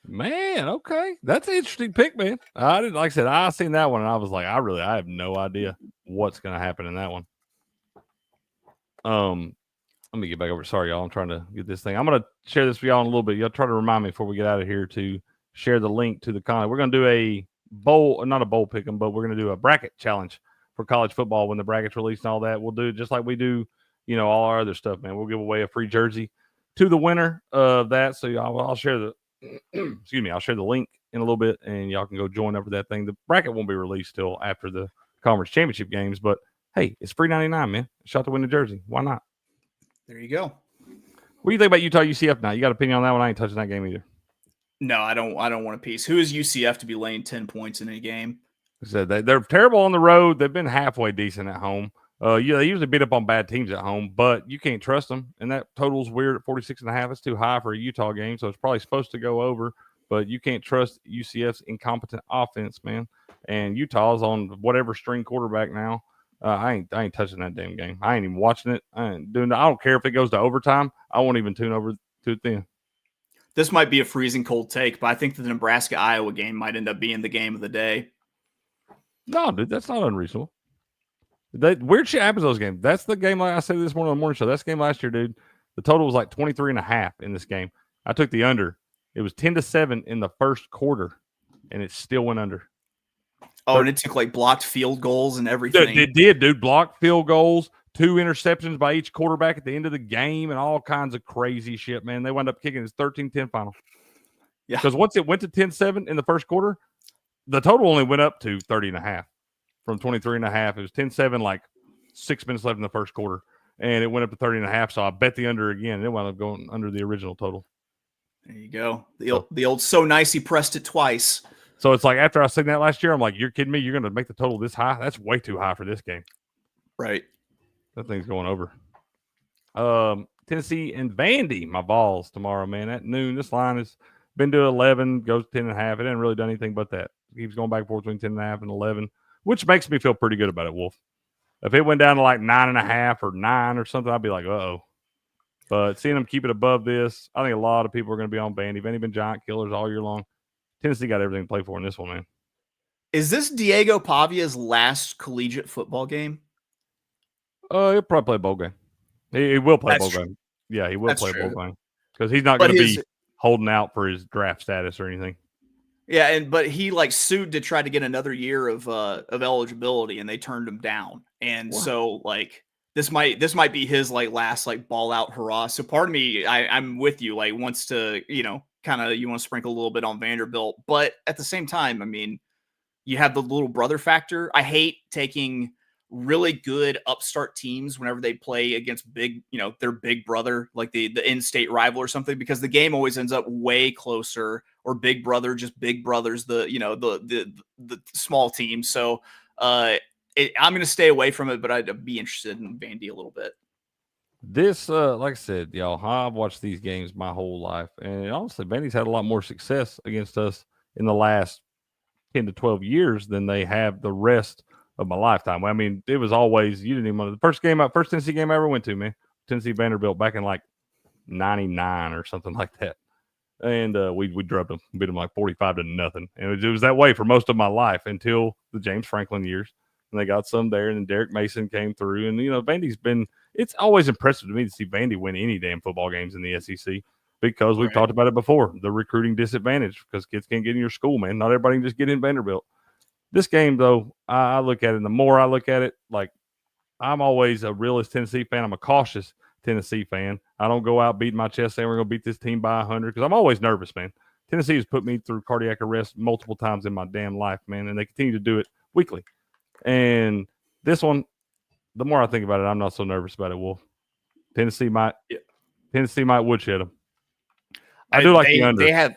Man, okay, that's an interesting pick, man. Like I said, I seen that one and I was like, I have no idea what's going to happen in that one. Let me get back over. Sorry, y'all. I'm trying to get this thing. I'm going to share this with y'all in a little bit. Y'all try to remind me before we get out of here to share the link to the con. We're going to do a bowl, not a bowl pick 'em, but we're going to do a bracket challenge for college football when the bracket's released and all that. We'll do it just like we do, all our other stuff, man. We'll give away a free jersey to the winner of that. So I'll share the excuse me, I'll share the link in a little bit, and y'all can go join up for that thing. The bracket won't be released till after the conference championship games, but hey, it's free 99, man. Shot to win the jersey. Why not? There you go. What do you think about Utah UCF now? You got an opinion on that one? I ain't touching that game either. No, I don't want a piece. Who is UCF to be laying 10 points in a game? I said they're terrible on the road. They've been halfway decent at home. They usually beat up on bad teams at home, but you can't trust them. And that total's weird at 46.5. It's too high for a Utah game, so it's probably supposed to go over. But you can't trust UCF's incompetent offense, man. And Utah's on whatever string quarterback now. I ain't touching that damn game. I ain't even watching it. I don't care if it goes to overtime. I won't even tune over to it then. This might be a freezing cold take, but I think the Nebraska-Iowa game might end up being the game of the day. No, dude, that's not unreasonable. Weird shit happens in those games. That's the game, like I said this morning on the morning show. That's the game last year, dude. The total was like 23.5 in this game. I took the under. It was 10-7 in the first quarter, and it still went under. Oh, and it took like blocked field goals and everything. It did, dude. Blocked field goals, 2 interceptions by each quarterback at the end of the game, and all kinds of crazy shit, man. They wound up kicking his 13-10 final. Yeah. Because once it went to 10-7 in the first quarter, the total only went up to 30.5 from 23.5. It was 10-7, like 6 minutes left in the first quarter, and it went up to 30.5. So I bet the under again, and it wound up going under the original total. There you go. The old so nice he pressed it twice. So it's like after I seen that last year, I'm like, you're kidding me? You're going to make the total this high? That's way too high for this game. Right. That thing's going over. Tennessee and Vandy, my balls tomorrow, man. At noon, this line has been to 11, goes 10.5. It hasn't really done anything but that. It keeps going back and forth between 10.5 and 11, which makes me feel pretty good about it, Wolf. If it went down to like 9.5 or 9 or something, I'd be like, uh-oh. But seeing them keep it above this, I think a lot of people are going to be on Vandy. Vandy been giant killers all year long. Tennessee got everything to play for in this one, man. Is this Diego Pavia's last collegiate football game? He'll probably play a bowl game. He will play a bowl game. Yeah, he will play a bowl game. Because he's not going to be holding out for his draft status or anything. Yeah, but he like sued to try to get another year of eligibility, and they turned him down. And so like this might be his like last like ball out hurrah. So part of me, I'm with you, like wants to, kind of you want to sprinkle a little bit on Vanderbilt, but at the same time, I mean, you have the little brother factor. I hate taking really good upstart teams whenever they play against big, their big brother, like the in-state rival or something, because the game always ends up way closer, or big brother, just big brothers, the small team. So I'm going to stay away from it, but I'd be interested in Vandy a little bit. This, like I said, y'all, I've watched these games my whole life, and honestly, Vandy's had a lot more success against us in the last 10 to 12 years than they have the rest of my lifetime. I mean, it was always, you didn't even want the first Tennessee game I ever went to, man. Tennessee Vanderbilt back in like 99 or something like that. And we drubbed them, beat them like 45-0. And it was that way for most of my life until the James Franklin years. And they got some there, and then Derek Mason came through. And, Vandy's been, it's always impressive to me to see Vandy win any damn football games in the SEC, because we've talked about it before, the recruiting disadvantage, because kids can't get in your school, man. Not everybody can just get in Vanderbilt. This game, though, I look at it, and the more I look at it, like, I'm always a realist Tennessee fan. I'm a cautious Tennessee fan. I don't go out beating my chest saying we're going to beat this team by 100, because I'm always nervous, man. Tennessee has put me through cardiac arrest multiple times in my damn life, man, and they continue to do it weekly. And this one, the more I think about it, I'm not so nervous about it, Wolf. Tennessee might woodshed them. I do like the under.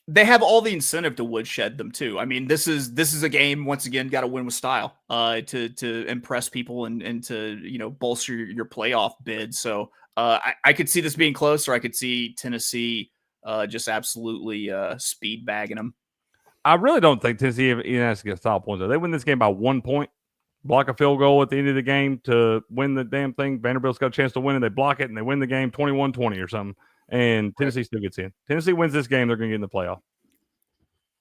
They have all the incentive to woodshed them too. I mean, this is a game, once again, got to win with style to impress people and to bolster your playoff bid. So I could see this being close, or I could see Tennessee just absolutely speed bagging them. I really don't think Tennessee even has to get style points. They win this game by 1 point, block a field goal at the end of the game to win the damn thing. Vanderbilt's got a chance to win, and they block it, and they win the game 21-20 or something. And Tennessee still gets in. Tennessee wins this game, they're going to get in the playoff.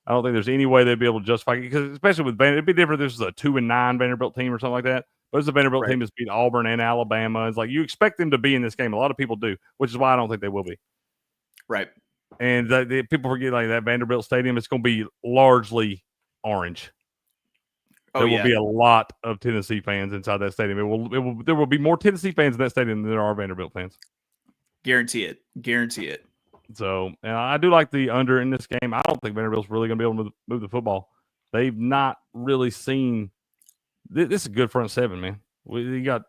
I don't think there's any way they'd be able to justify it, because especially with Vanderbilt, it'd be different if this was a 2-9 Vanderbilt team or something like that. But it's a Vanderbilt Right. team that's beat Auburn and Alabama. It's like you expect them to be in this game. A lot of people do, which is why I don't think they will be. Right. And people forget like that Vanderbilt Stadium, it's going to be largely orange. There will be a lot of Tennessee fans inside that stadium. There will be more Tennessee fans in that stadium than there are Vanderbilt fans. Guarantee it. Guarantee it. So, and I do like the under in this game. I don't think Vanderbilt's really going to be able to move the football. They've not really seen this is a good front seven, man. You got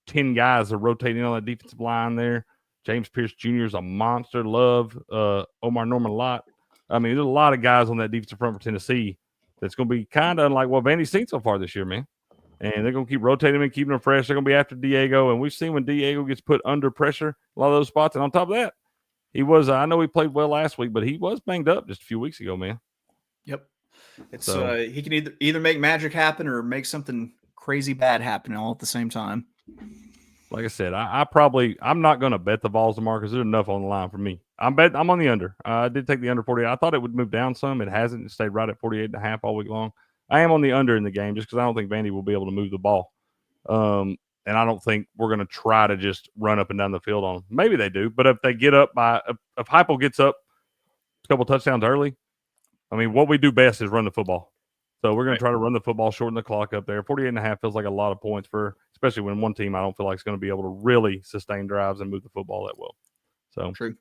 10 guys that are rotating on that defensive line there. James Pierce Jr. is a monster. Love Omar Norman Lott. I mean, there's a lot of guys on that defensive front for Tennessee that's going to be kind of unlike what Vandy's seen so far this year, man. And they're going to keep rotating them and keeping them fresh. They're going to be after Diego. And we've seen when Diego gets put under pressure, a lot of those spots. And on top of that, he was, I know he played well last week, but he was banged up just a few weeks ago, man. Yep. It's he can either make magic happen or make something crazy bad happen all at the same time. Like I said, I'm not going to bet the Vols tomorrow because there's enough on the line for me. I'm on the under. I did take the under 48. I thought it would move down some. It hasn't. It stayed right at 48.5 all week long. I am on the under in the game just because I don't think Vandy will be able to move the ball. And I don't think we're going to try to just run up and down the field on them. Maybe they do, but if they get up if Hypo gets up a couple touchdowns early, I mean, what we do best is run the football. So we're going to try to run the football, shorten the clock up there. 48.5 feels like a lot of points especially when one team I don't feel like is going to be able to really sustain drives and move the football that well. So true.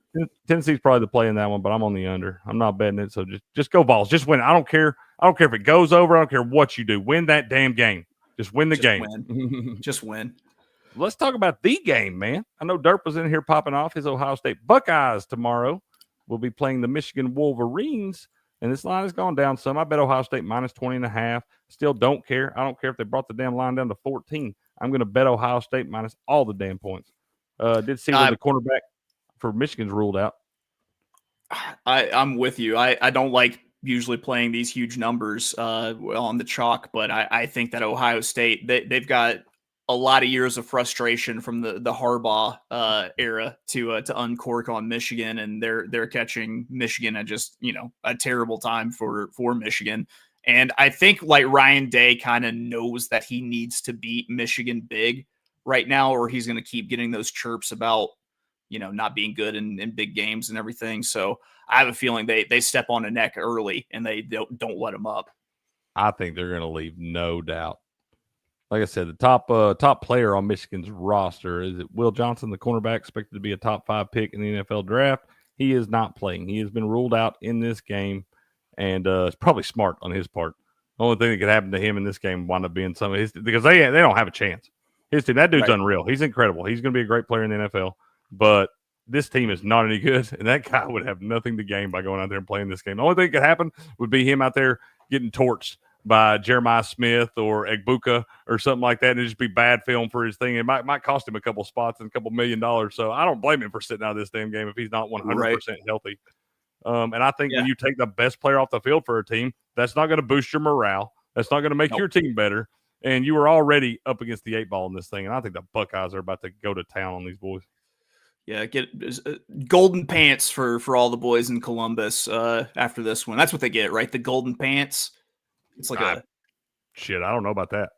Tennessee's probably the play in that one, but I'm on the under. I'm not betting it. So just go Vols. Just win. I don't care. I don't care if it goes over. I don't care what you do. Win that damn game. Just win the game. Win. Just win. Let's talk about the game, man. I know Derp was in here popping off his Ohio State Buckeyes tomorrow. We'll be playing the Michigan Wolverines, and this line has gone down some. I bet Ohio State minus 20.5. Still don't care. I don't care if they brought the damn line down to 14. I'm going to bet Ohio State minus all the damn points. Did see where the cornerback for Michigan's ruled out. I'm with you. I don't like usually playing these huge numbers on the chalk, but I think that Ohio State, they've got a lot of years of frustration from the Harbaugh era to uncork on Michigan, and they're catching Michigan at just a terrible time for Michigan. And I think like Ryan Day kind of knows that he needs to beat Michigan big right now, or he's going to keep getting those chirps about not being good in big games and everything. So I have a feeling they step on a neck early and they don't let them up. I think they're going to leave, no doubt. Like I said, the top player on Michigan's roster is Will Johnson, the cornerback, expected to be a top 5 pick in the NFL draft. He is not playing. He has been ruled out in this game, and it's probably smart on his part. The only thing that could happen to him in this game would wind up being some of his, because they don't have a chance. His team, that dude's unreal. He's incredible. He's going to be a great player in the NFL, but this team is not any good, and that guy would have nothing to gain by going out there and playing this game. The only thing that could happen would be him out there getting torched by Jeremiah Smith or Egbuka or something like that, and it'd just be bad film for his thing. It might cost him a couple spots and a couple $1 million. So I don't blame him for sitting out of this damn game if he's not 100% healthy. And I think when you take the best player off the field for a team, that's not going to boost your morale. That's not going to make your team better. And you were already up against the 8 ball in this thing. And I think the Buckeyes are about to go to town on these boys. Yeah, get golden pants for all the boys in Columbus after this one. That's what they get, right? The golden pants. It's like I don't know about that.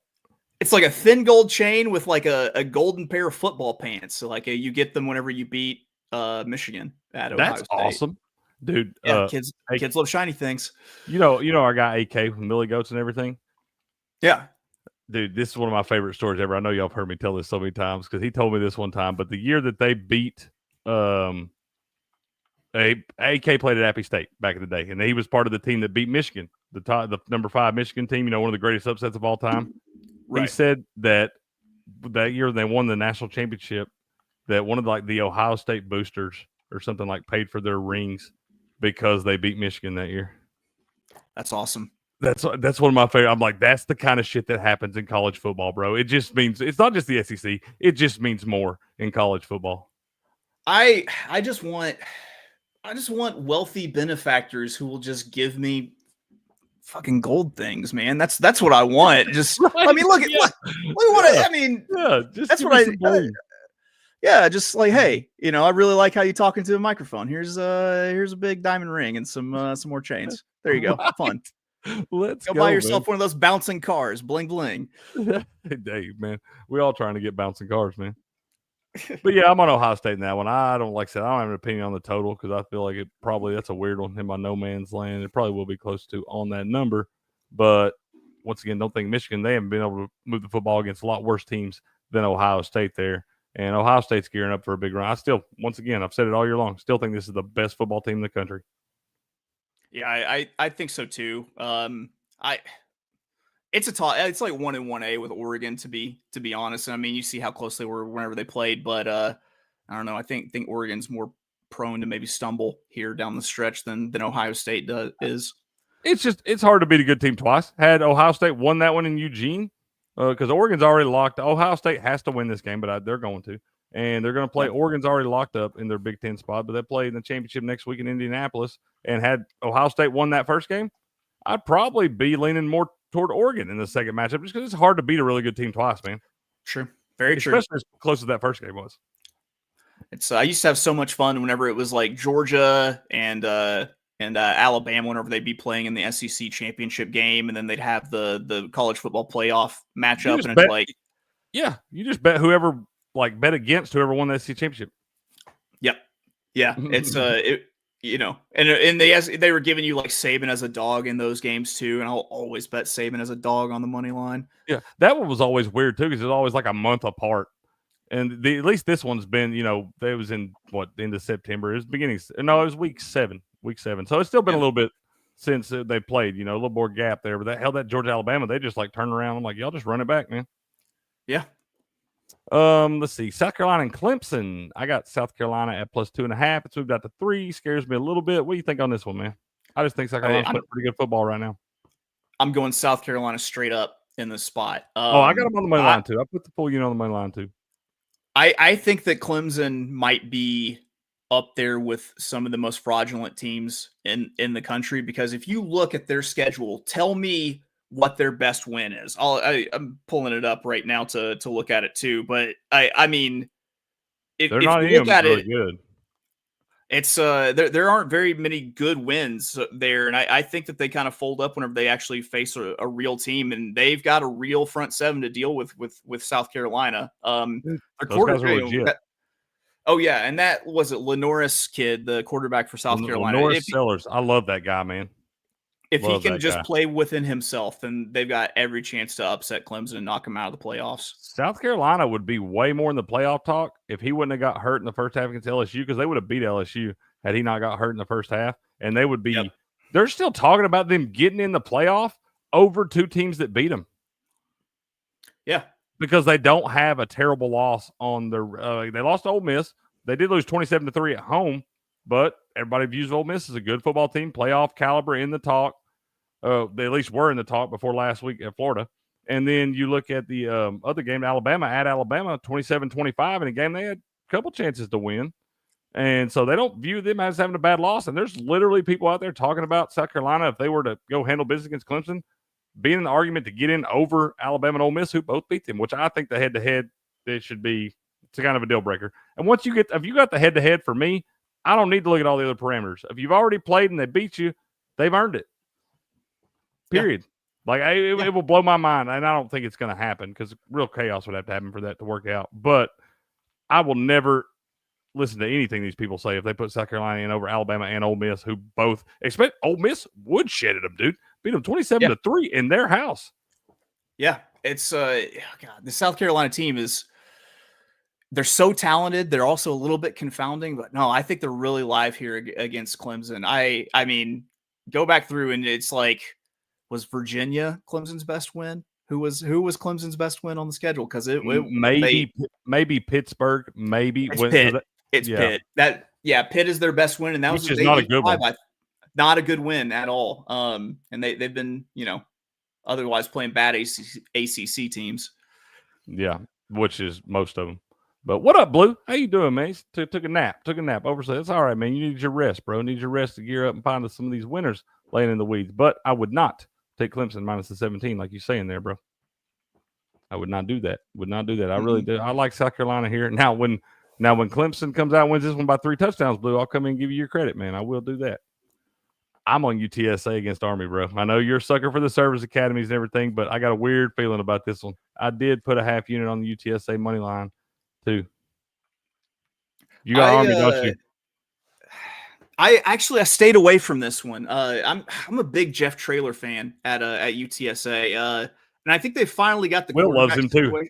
It's like a thin gold chain with like a golden pair of football pants. So like you get them whenever you beat Michigan at Ohio State. That's awesome, dude. Yeah, kids love shiny things. You know our guy AK from Millie Goats and everything. Yeah, dude, this is one of my favorite stories ever. I know y'all have heard me tell this so many times because he told me this one time. But the year that they beat AK played at Appy State back in the day, and he was part of the team that beat Michigan, the number 5 Michigan team. One of the greatest upsets of all time. Right. He said that year they won the national championship, that one of the Ohio State boosters or something paid for their rings because they beat Michigan that year. That's awesome. That's one of my favorite. I'm like, that's the kind of shit that happens in college football, bro. It just means it's not just the SEC. It just means more in college football. I just want wealthy benefactors who will just give me fucking gold things, man. That's what I want. Just right, I mean, look at what I mean. Yeah, just that's what yeah, just like, hey, I really like how you talk into a microphone. Here's a big diamond ring and some more chains. There you go. Fun. Let's Go go, buy yourself one of those bouncing cars. Bling bling. man. Hey, man, we all trying to get bouncing cars, man. But yeah, I'm on Ohio State in that one. I don't like I said, I don't have an opinion on the total because I feel like that's a weird one in my no man's land. It probably will be close to on that number. But once again, don't think Michigan, they haven't been able to move the football against a lot worse teams than Ohio State there. And Ohio State's gearing up for a big run. I still, once again, I've said it all year long, still think this is the best football team in the country. Yeah, I think so too. It's it's like 1-1A with Oregon to be honest. And I mean, you see how close they were whenever they played, but I don't know. I think Oregon's more prone to maybe stumble here down the stretch than Ohio State is. It's hard to beat a good team twice. Had Ohio State won that one in Eugene, because Oregon's already locked. Ohio State has to win this game, but they're going to. And they're going to play. Oregon's already locked up in their Big Ten spot, but they play in the championship next week in Indianapolis. And had Ohio State won that first game, I'd probably be leaning more toward Oregon in the second matchup just because it's hard to beat a really good team twice, man. True. Very true. Especially as close as that first game was. I used to have so much fun whenever it was like Georgia and Alabama whenever they'd be playing in the SEC championship game, and then they'd have the college football playoff matchup, and it's like, yeah, you just bet whoever bet against whoever won the SEC championship. Yep, yeah, it's and they were giving you like Saban as a dog in those games too, and I'll always bet Saban as a dog on the money line. Yeah, that one was always weird too because it was always like a month apart. And at least this one's been, it was in the end of September. It was week 7. So it's still been a little bit since they played, a little more gap there. But that Georgia, Alabama, they just turned around. I'm like, y'all just run it back, man. Yeah. Let's see. South Carolina and Clemson. I got South Carolina at +2.5. It's moved out to 3. Scares me a little bit. What do you think on this one, man? I just think South Carolina's playing pretty good football right now. I'm going South Carolina straight up in the spot. I got them on the money line too. I put the full unit on the money line too. I think that Clemson might be up there with some of the most fraudulent teams in the country, because if you look at their schedule, tell me what their best win is. I'm pulling it up right now to look at it too. But I mean, if you look at it, good. It's there aren't very many good wins there, and I think that they kind of fold up whenever they actually face a real team, and they've got a real front seven to deal with South Carolina. Their quarterback. Oh yeah, and that was Lenoris kid, the quarterback for South Carolina. Lenoris Sellers, I love that guy, man. If he can just play within himself, then they've got every chance to upset Clemson and knock him out of the playoffs. South Carolina would be way more in the playoff talk if he wouldn't have got hurt in the first half against LSU, because they would have beat LSU had he not got hurt in the first half. And they would be they're still talking about them getting in the playoff over two teams that beat them. Yeah. Because they don't have a terrible loss on their they lost to Ole Miss. They did lose 27-3 at home, but everybody views Ole Miss as a good football team, playoff caliber, in the talk. They at least were in the talk before last week at Florida. And then you look at the other game, Alabama, 27-25, in a game they had a couple chances to win. And so they don't view them as having a bad loss. And there's literally people out there talking about South Carolina, if they were to go handle business against Clemson, being an argument to get in over Alabama and Ole Miss, who both beat them, which I think the head-to-head, it should be, it's kind of a deal breaker. And once if you got the head-to-head for me, I don't need to look at all the other parameters. If you've already played and they beat you, they've earned it. Period. Yeah. It will blow my mind, and I don't think it's going to happen because real chaos would have to happen for that to work out. But I will never listen to anything these people say if they put South Carolina in over Alabama and Ole Miss, who both expect Ole Miss would shed at them, dude. Beat them 27-3 in their house. Yeah, it's the South Carolina team they're so talented. They're also a little bit confounding, but no, I think they're really live here against Clemson. I mean, go back through and it's like, was Virginia Clemson's best win? Who was Clemson's best win on the schedule? Because maybe Pittsburgh, maybe Pitt. Pitt. Pitt is their best win, and that was not a good one. Not a good win at all. And they've been otherwise playing bad ACC teams. Yeah, which is most of them. But what up, Blue? How you doing, man? Took a nap. Overslept. It's all right, man. You need your rest, bro. Need your rest to gear up and find some of these winners laying in the weeds. But I would not take Clemson minus the 17 like you're saying there, bro. I would not do that. I really do. I like South Carolina here. Now when Clemson comes out and wins this one by 3 touchdowns, Blue, I'll come in and give you your credit, man. I will do that. I'm on UTSA against Army, bro. I know you're a sucker for the service academies and everything, but I got a weird feeling about this one. I did put a half unit on the UTSA money line, too. You got Army, don't you? I stayed away from this one. I'm a big Jeff Traylor fan at UTSA, and I think they finally got the. Will loves him too.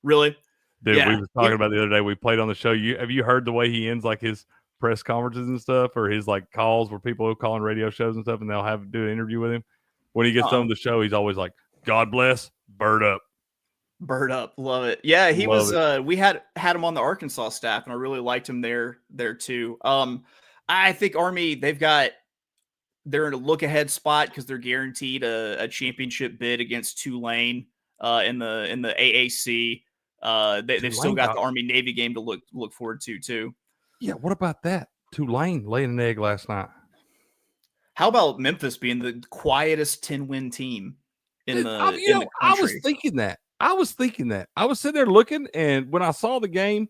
Really, dude. Yeah. We were talking about the other day. We played on the show. Have you heard the way he ends like his press conferences and stuff, or his like calls where people will call on radio shows and stuff, and they'll do an interview with him? When he gets on the show, he's always like, "God bless, bird up." Bird up, love it. Yeah, he was. We had him on the Arkansas staff, and I really liked him there too. I think Army, they're in a look ahead spot because they're guaranteed a championship bid against Tulane in the AAC. They've still got the Army Navy game to look forward to too. Yeah, what about that? Tulane laying an egg last night. How about Memphis being the quietest 10-win team in the country? I was thinking that. I was sitting there looking, and when I saw the game,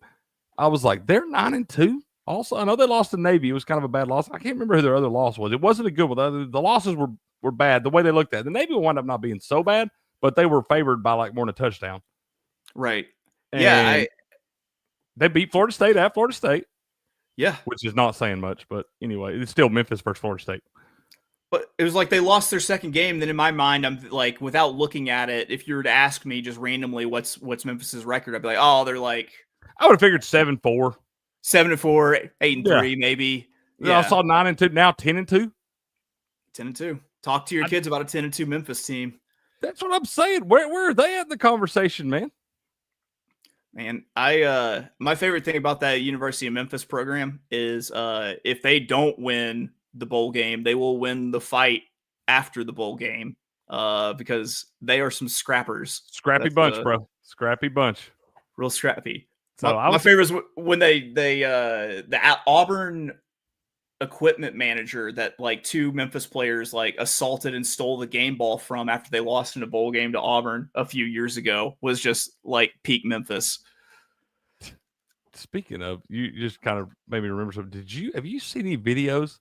I was like, they're 9-2. Also, I know they lost to Navy. It was kind of a bad loss. I can't remember who their other loss was. It wasn't a good one. The losses were bad the way they looked at it. The Navy wound up not being so bad, but they were favored by like more than a touchdown. Right. And they beat Florida State at Florida State. Yeah. Which is not saying much, but anyway, it's still Memphis versus Florida State. But it was like they lost their second game. Then in my mind, I'm like, without looking at it, if you were to ask me just randomly what's Memphis's record, I'd be like, oh, they're like, I would have figured 7-4. 7-4, 8-3, maybe. Yeah. I saw 9-2, now 10-2. 10-2. Talk to your kids about a 10-2 Memphis team. That's what I'm saying. Where are they at in the conversation, man? Man, my favorite thing about that University of Memphis program is if they don't win the bowl game, they will win the fight after the bowl game because they are some scrappers. Scrappy bunch, bro. Scrappy bunch. Real scrappy. So my favorite was when the Auburn equipment manager that like two Memphis players like assaulted and stole the game ball from after they lost in a bowl game to Auburn a few years ago was just like peak Memphis. Speaking of, you just kind of made me remember something. Have you seen any videos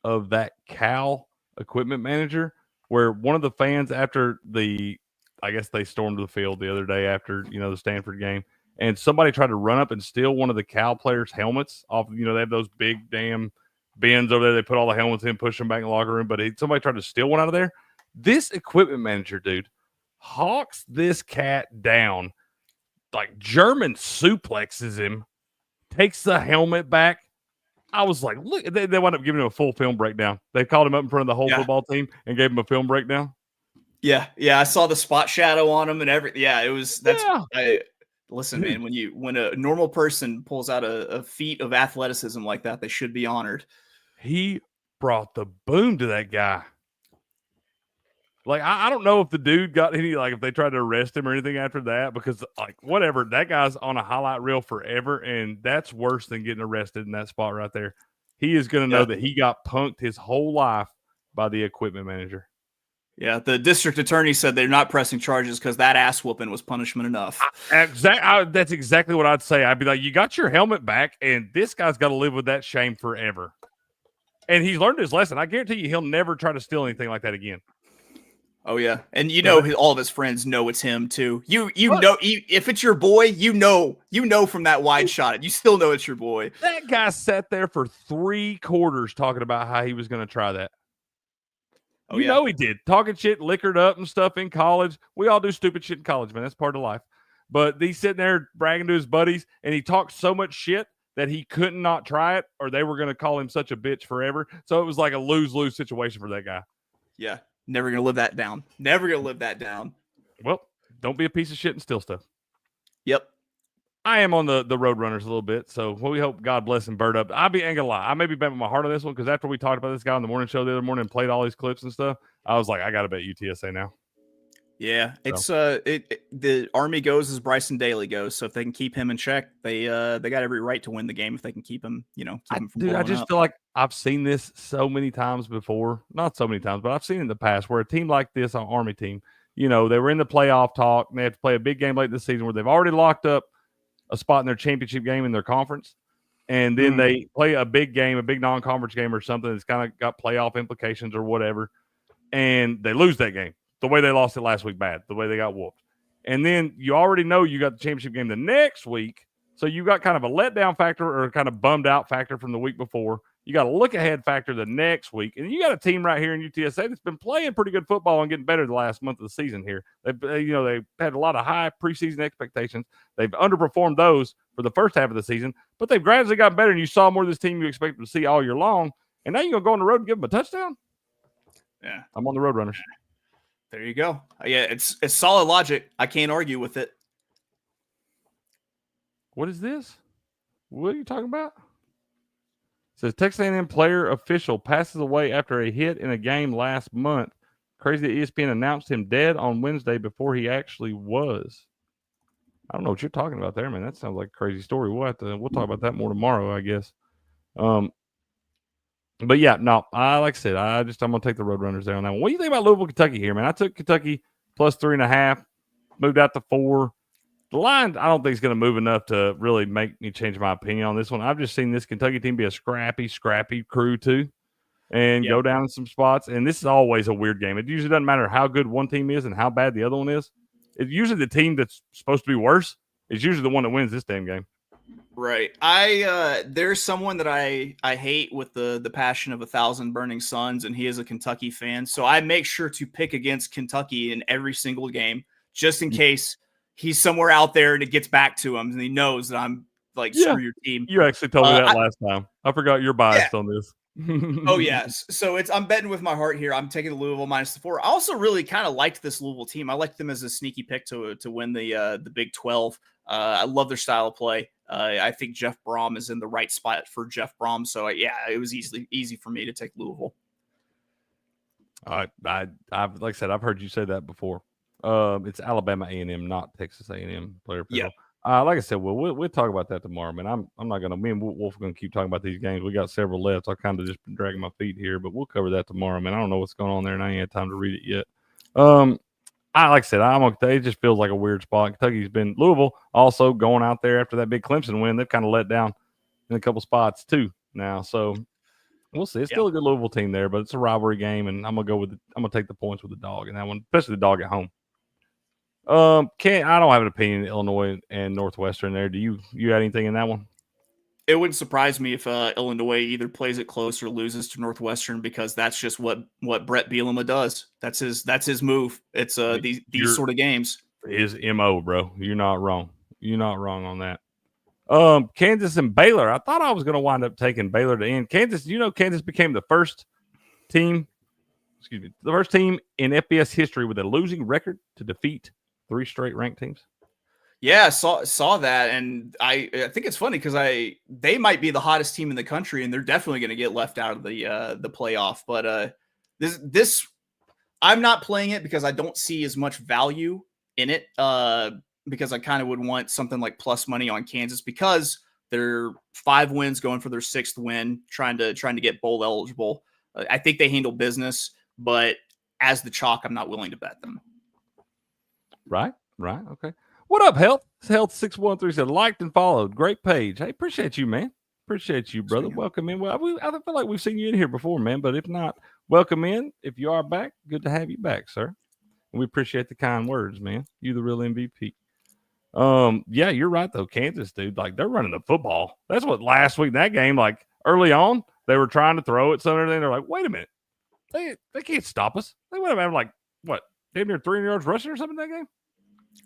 of that Cal equipment manager where one of the fans after I guess they stormed the field the other day after, the Stanford game, and somebody tried to run up and steal one of the Cal players' helmets off, they have those big damn bins over there. They put all the helmets in, push them back in the locker room, but somebody tried to steal one out of there. This equipment manager, dude, hawks this cat down, like German suplexes him, takes the helmet back. I was like, look, they wound up giving him a full film breakdown. They called him up in front of the whole football team and gave him a film breakdown. Yeah. I saw the spot shadow on him and everything. Yeah, it was, listen, man, when a normal person pulls out a feat of athleticism like that, they should be honored. He brought the boom to that guy. Like, I don't know if the dude got any, like, if they tried to arrest him or anything after that, because, like, whatever, that guy's on a highlight reel forever, and that's worse than getting arrested in that spot right there. He is going to know that he got punked his whole life by the equipment manager. Yeah, the district attorney said they're not pressing charges because that ass whooping was punishment enough. That's exactly what I'd say. I'd be like, you got your helmet back, and this guy's got to live with that shame forever. And he's learned his lesson. I guarantee you he'll never try to steal anything like that again. Oh, yeah. And all of his friends know it's him, too. You know, if it's your boy, you know from that wide shot. You still know it's your boy. That guy sat there for 3 quarters talking about how he was going to try that. Oh, you know he did. Talking shit, liquored up and stuff in college. We all do stupid shit in college, man. That's part of life. But he's sitting there bragging to his buddies, and he talked so much shit that he couldn't not try it, or they were going to call him such a bitch forever. So it was like a lose-lose situation for that guy. Yeah. Never going to live that down. Never going to live that down. Well, don't be a piece of shit and steal stuff. Yep. I am on the road runners a little bit, so we hope God bless and bird up. Ain't gonna lie, I may be betting my heart on this one because after we talked about this guy on the morning show the other morning and played all these clips and stuff, I was like, I gotta bet UTSA now. Yeah, it's the Army goes as Bryson Daly goes, so if they can keep him in check, they got every right to win the game if they can keep him, keep him from blowing I just up. feel like I've seen this so many times before. Not so many times, but I've seen it in the past where a team like this, an Army team, they were in the playoff talk and they have to play a big game late this season where they've already locked up a spot in their championship game in their conference, and then they play a big game, a big non-conference game or something that's kind of got playoff implications or whatever, and they lose that game the way they lost it last week, bad, the way they got whooped. And then you already know you got the championship game the next week, so you got kind of a letdown factor or a kind of bummed out factor from the week before. You got a look ahead factor the next week, and you got a team right here in UTSA that's been playing pretty good football and getting better the last month of the season here. They've had a lot of high preseason expectations. They've underperformed those for the first half of the season, but they've gradually gotten better, and you saw more of this team you expected to see all year long. And now you're gonna go on the road and give them a touchdown? Yeah, I'm on the Roadrunners. There you go. Yeah, it's solid logic. I can't argue with it. What is this? What are you talking about? It says Texas A&M player official passes away after a hit in a game last month. Crazy that ESPN announced him dead on Wednesday before he actually was. I don't know what you're talking about there, man. That sounds like a crazy story. We'll talk about that more tomorrow, I guess. But yeah, no, like I said, I'm gonna take the Roadrunners there on that one. What do you think about Louisville, Kentucky here, man? I took Kentucky plus 3.5, moved out to 4. The line, I don't think is going to move enough to really make me change my opinion on this one. I've just seen this Kentucky team be a scrappy crew too, and go down in some spots. And this is always a weird game. It usually doesn't matter how good one team is and how bad the other one is. It's usually the team that's supposed to be worse is usually the one that wins this damn game. Right. There's someone that I hate with the passion of 1,000 burning suns, and he is a Kentucky fan. So I make sure to pick against Kentucky in every single game, just in case he's somewhere out there and it gets back to him and he knows that I'm like, screw your team. You actually told me that last time. I forgot you're biased on this. Oh, yes. So I'm betting with my heart here. I'm taking the Louisville minus the 4. I also really kind of liked this Louisville team. I liked them as a sneaky pick to win the Big 12. I love their style of play. I think Jeff Brom is in the right spot for Jeff Brom. So it was easy for me to take Louisville. I've like I said, I've heard you say that before. It's Alabama A&M, not Texas A&M player. Yeah. Like I said, we'll talk about that tomorrow, man. I'm not gonna. Me and Wolf are gonna keep talking about these games. We got several left. I kind of just been dragging my feet here, but we'll cover that tomorrow, man. I don't know what's going on there, and I ain't had time to read it yet. Like I said, it just feels like a weird spot. Kentucky's been Louisville also going out there after that big Clemson win. They've kind of let down in a couple spots too now, so we'll see. It's still a good Louisville team there, but it's a rivalry game, and I'm gonna take the points with the dog in that one, especially the dog at home. I don't have an opinion. Illinois and Northwestern there. Do you got anything in that one? It wouldn't surprise me if Illinois either plays it close or loses to Northwestern, because that's just what Brett Bielema does. That's his move. It's these sort of games. His MO, bro. You're not wrong. You're not wrong on that. Kansas and Baylor. I thought I was going to wind up taking Baylor to end. Kansas. Kansas became the first team in FBS history with a losing record to defeat 3 straight ranked teams. Yeah, saw that, and I think it's funny because they might be the hottest team in the country, and they're definitely going to get left out of the playoff. But this I'm not playing it because I don't see as much value in it. Because I kind of would want something like plus money on Kansas because they're 5 wins going for their 6th win, trying to get bowl eligible. I think they handle business, but as the chalk, I'm not willing to bet them. Right. Okay. What up, Health? Health 613 said liked and followed. Great page. Hey, appreciate you, man. Appreciate you, brother. Welcome in. Well, I feel like we've seen you in here before, man. But if not, welcome in. If you are back, good to have you back, sir. And we appreciate the kind words, man. You the real MVP. Yeah, you're right though. Kansas, dude, like they're running the football. That's what last week that game, like early on, they were trying to throw it. So everything. They're like, wait a minute, they can't stop us. They would have had like what, damn near 300 yards rushing or something in that game.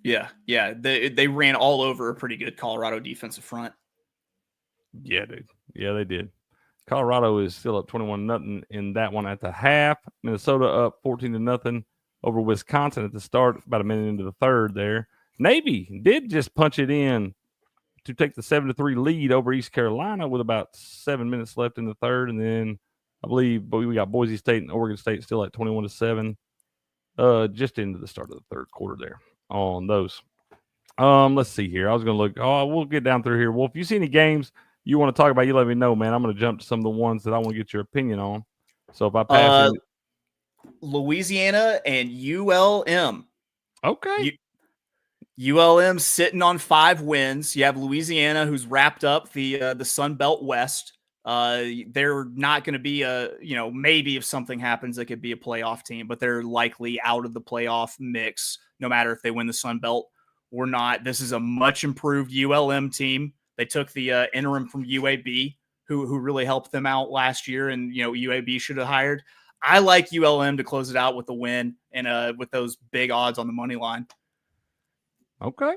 Yeah. They ran all over a pretty good Colorado defensive front. Yeah, dude. Yeah, they did. Colorado is still up 21-0 in that one at the half. Minnesota up 14-0 over Wisconsin at the start, about a minute into the third there. Navy did just punch it in to take the 7-3 lead over East Carolina with about 7 minutes left in the third. And then I believe we got Boise State and Oregon State still at 21-7 just into the start of the third quarter there on those. Let's see here. I was going to look. We'll get down through here. Well, if you see any games you want to talk about, you let me know, man. I'm going to jump to some of the ones that I want to get your opinion on. So if I pass Louisiana and ULM. Okay. ULM sitting on 5 wins. You have Louisiana, who's wrapped up the Sun Belt West. They're not going to be maybe if something happens, they could be a playoff team, but they're likely out of the playoff mix, no matter if they win the Sun Belt or not. This is a much improved ULM team. They took the interim from UAB, who really helped them out last year, and UAB should have hired. I like ULM to close it out with a win and with those big odds on the money line. Okay.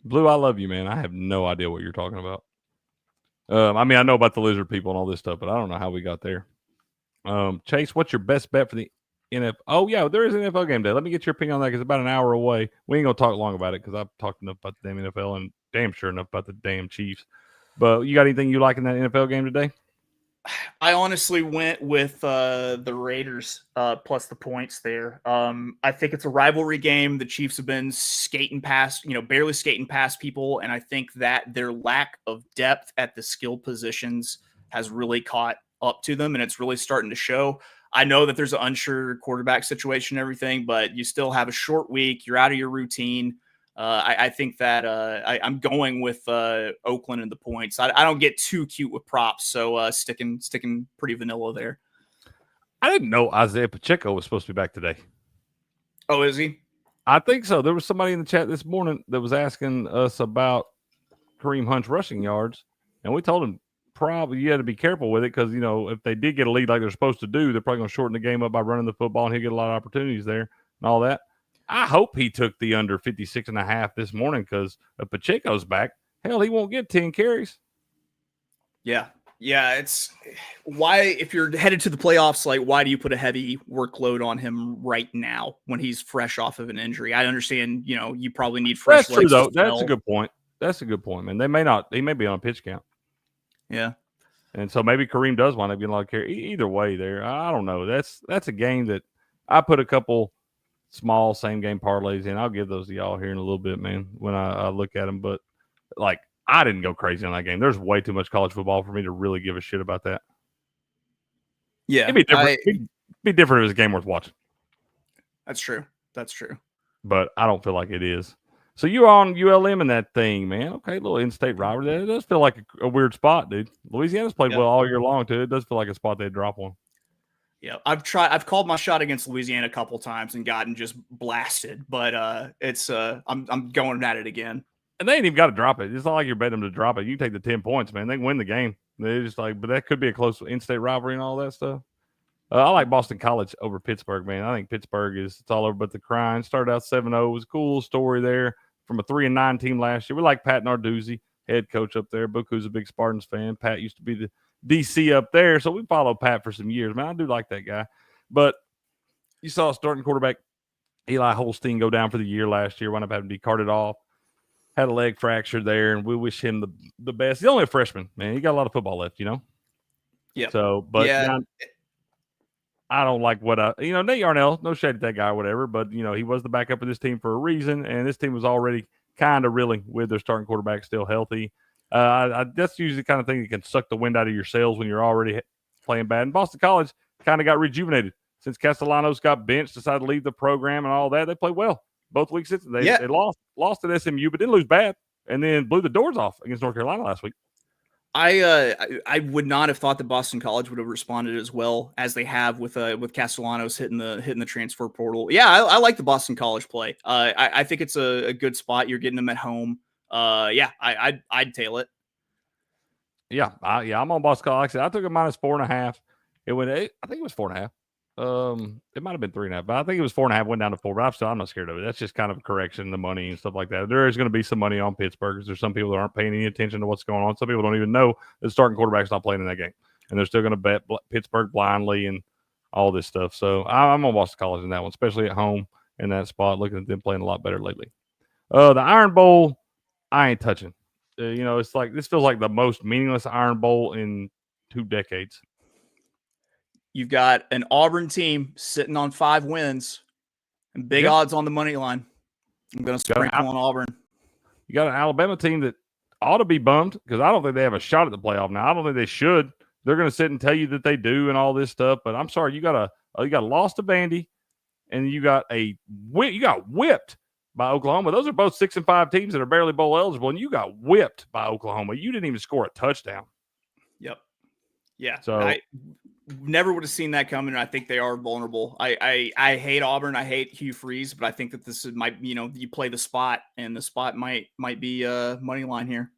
Blue, I love you, man. I have no idea what you're talking about. I mean, I know about the lizard people and all this stuff, but I don't know how we got there. Chase, what's your best bet for the NFL? Oh, yeah, there is an NFL game day. Let me get your opinion on that because it's about an hour away. We ain't going to talk long about it because I've talked enough about the damn NFL and damn sure enough about the damn Chiefs. But you got anything you like in that NFL game today? I honestly went with the Raiders plus the points there. I think it's a rivalry game. The Chiefs have been barely skating past people, and I think that their lack of depth at the skill positions has really caught up to them, and it's really starting to show. I know that there's an unsure quarterback situation and everything, but you still have a short week. You're out of your routine. I think that I'm going with Oakland and the points. I don't get too cute with props, so sticking pretty vanilla there. I didn't know Isaiah Pacheco was supposed to be back today. Oh, is he? I think so. There was somebody in the chat this morning that was asking us about Kareem Hunt's rushing yards, and we told him probably you had to be careful with it because, if they did get a lead like they're supposed to do, they're probably going to shorten the game up by running the football, and he'll get a lot of opportunities there and all that. I hope he took the under 56.5 this morning because if Pacheco's back, hell, he won't get 10 carries. Yeah. It's why, if you're headed to the playoffs, why do you put a heavy workload on him right now when he's fresh off of an injury? I understand, you probably need fresh legs. That's true, though. That's a good point. That's a good point, man. He may be on a pitch count. Yeah. And so maybe Kareem does wind up getting a lot of carry. Either way there, I don't know. That's a game that I put a couple small same game parlays in. I'll give those to y'all here in a little bit, man, when I look at them. But I didn't go crazy on that game. There's way too much college football for me to really give a shit about that. Yeah. It'd be different. It'd be different if it was a game worth watching. That's true. But I don't feel like it is. So you're on ULM in that thing, man. Okay, a little in-state rivalry there. It does feel like a weird spot, dude. Louisiana's played well all year long, too. It does feel like a spot they'd drop on. Yeah, I've called my shot against Louisiana a couple times and gotten just blasted, but I'm going at it again. And they ain't even got to drop it. It's not like you're betting them to drop it. You take the 10 points, man. They can win the game. They're just but that could be a close in-state rivalry and all that stuff. I like Boston College over Pittsburgh, man. I think Pittsburgh it's all over but the crying. Started out 7-0. It was a cool story there from a 3-9 team last year. We like Pat Narduzzi, head coach up there. Buku's a big Spartans fan. Pat used to be the DC up there, so we followed Pat for some years. Man, I do like that guy. But you saw starting quarterback Eli Holstein go down for the year last year, wound up having to be carted off. Had a leg fracture there, and we wish him the best. He's only a freshman, man. He got a lot of football left, Yeah. So, but I don't like what Nate Yarnell, no shade at that guy or whatever, but, he was the backup of this team for a reason, and this team was already kind of reeling with their starting quarterback still healthy. That's usually the kind of thing that can suck the wind out of your sails when you're already playing bad. And Boston College kind of got rejuvenated since Castellanos got benched, decided to leave the program and all that. They played well both weeks. They lost at SMU, but didn't lose bad, and then blew the doors off against North Carolina last week. I would not have thought that Boston College would have responded as well as they have with Castellanos hitting the transfer portal. Yeah, I like the Boston College play. I think it's a good spot. You're getting them at home. I'd tail it. Yeah, I'm on Boston College. Like I said, I took a -4.5. It went. I think it was 4.5. It might have been 3.5, but I think it was 4.5. Went down to 4. But I'm not scared of it. That's just kind of a correction, the money and stuff like that. There is going to be some money on Pittsburgh. There's some people that aren't paying any attention to what's going on. Some people don't even know the starting quarterback's not playing in that game, and they're still going to bet Pittsburgh blindly and all this stuff. So I'm on Boston College in that one, especially at home in that spot. Looking at them playing a lot better lately. The Iron Bowl, I ain't touching. It's like this feels like the most meaningless Iron Bowl in 2 decades. You've got an Auburn team sitting on 5 wins and big odds on the money line. I'm going to sprinkle on Auburn. You got an Alabama team that ought to be bummed because I don't think they have a shot at the playoff now. I don't think they should. They're going to sit and tell you that they do and all this stuff. But I'm sorry, you got a loss to Vandy, and you got whipped by Oklahoma. Those are both 6-5 teams that are barely bowl eligible, and you got whipped by Oklahoma. You didn't even score a touchdown. Yep. Yeah. So I never would have seen that coming. And I think they are vulnerable. I hate Auburn. I hate Hugh Freeze, but I think that this might, you play the spot, and the spot might be a money line here.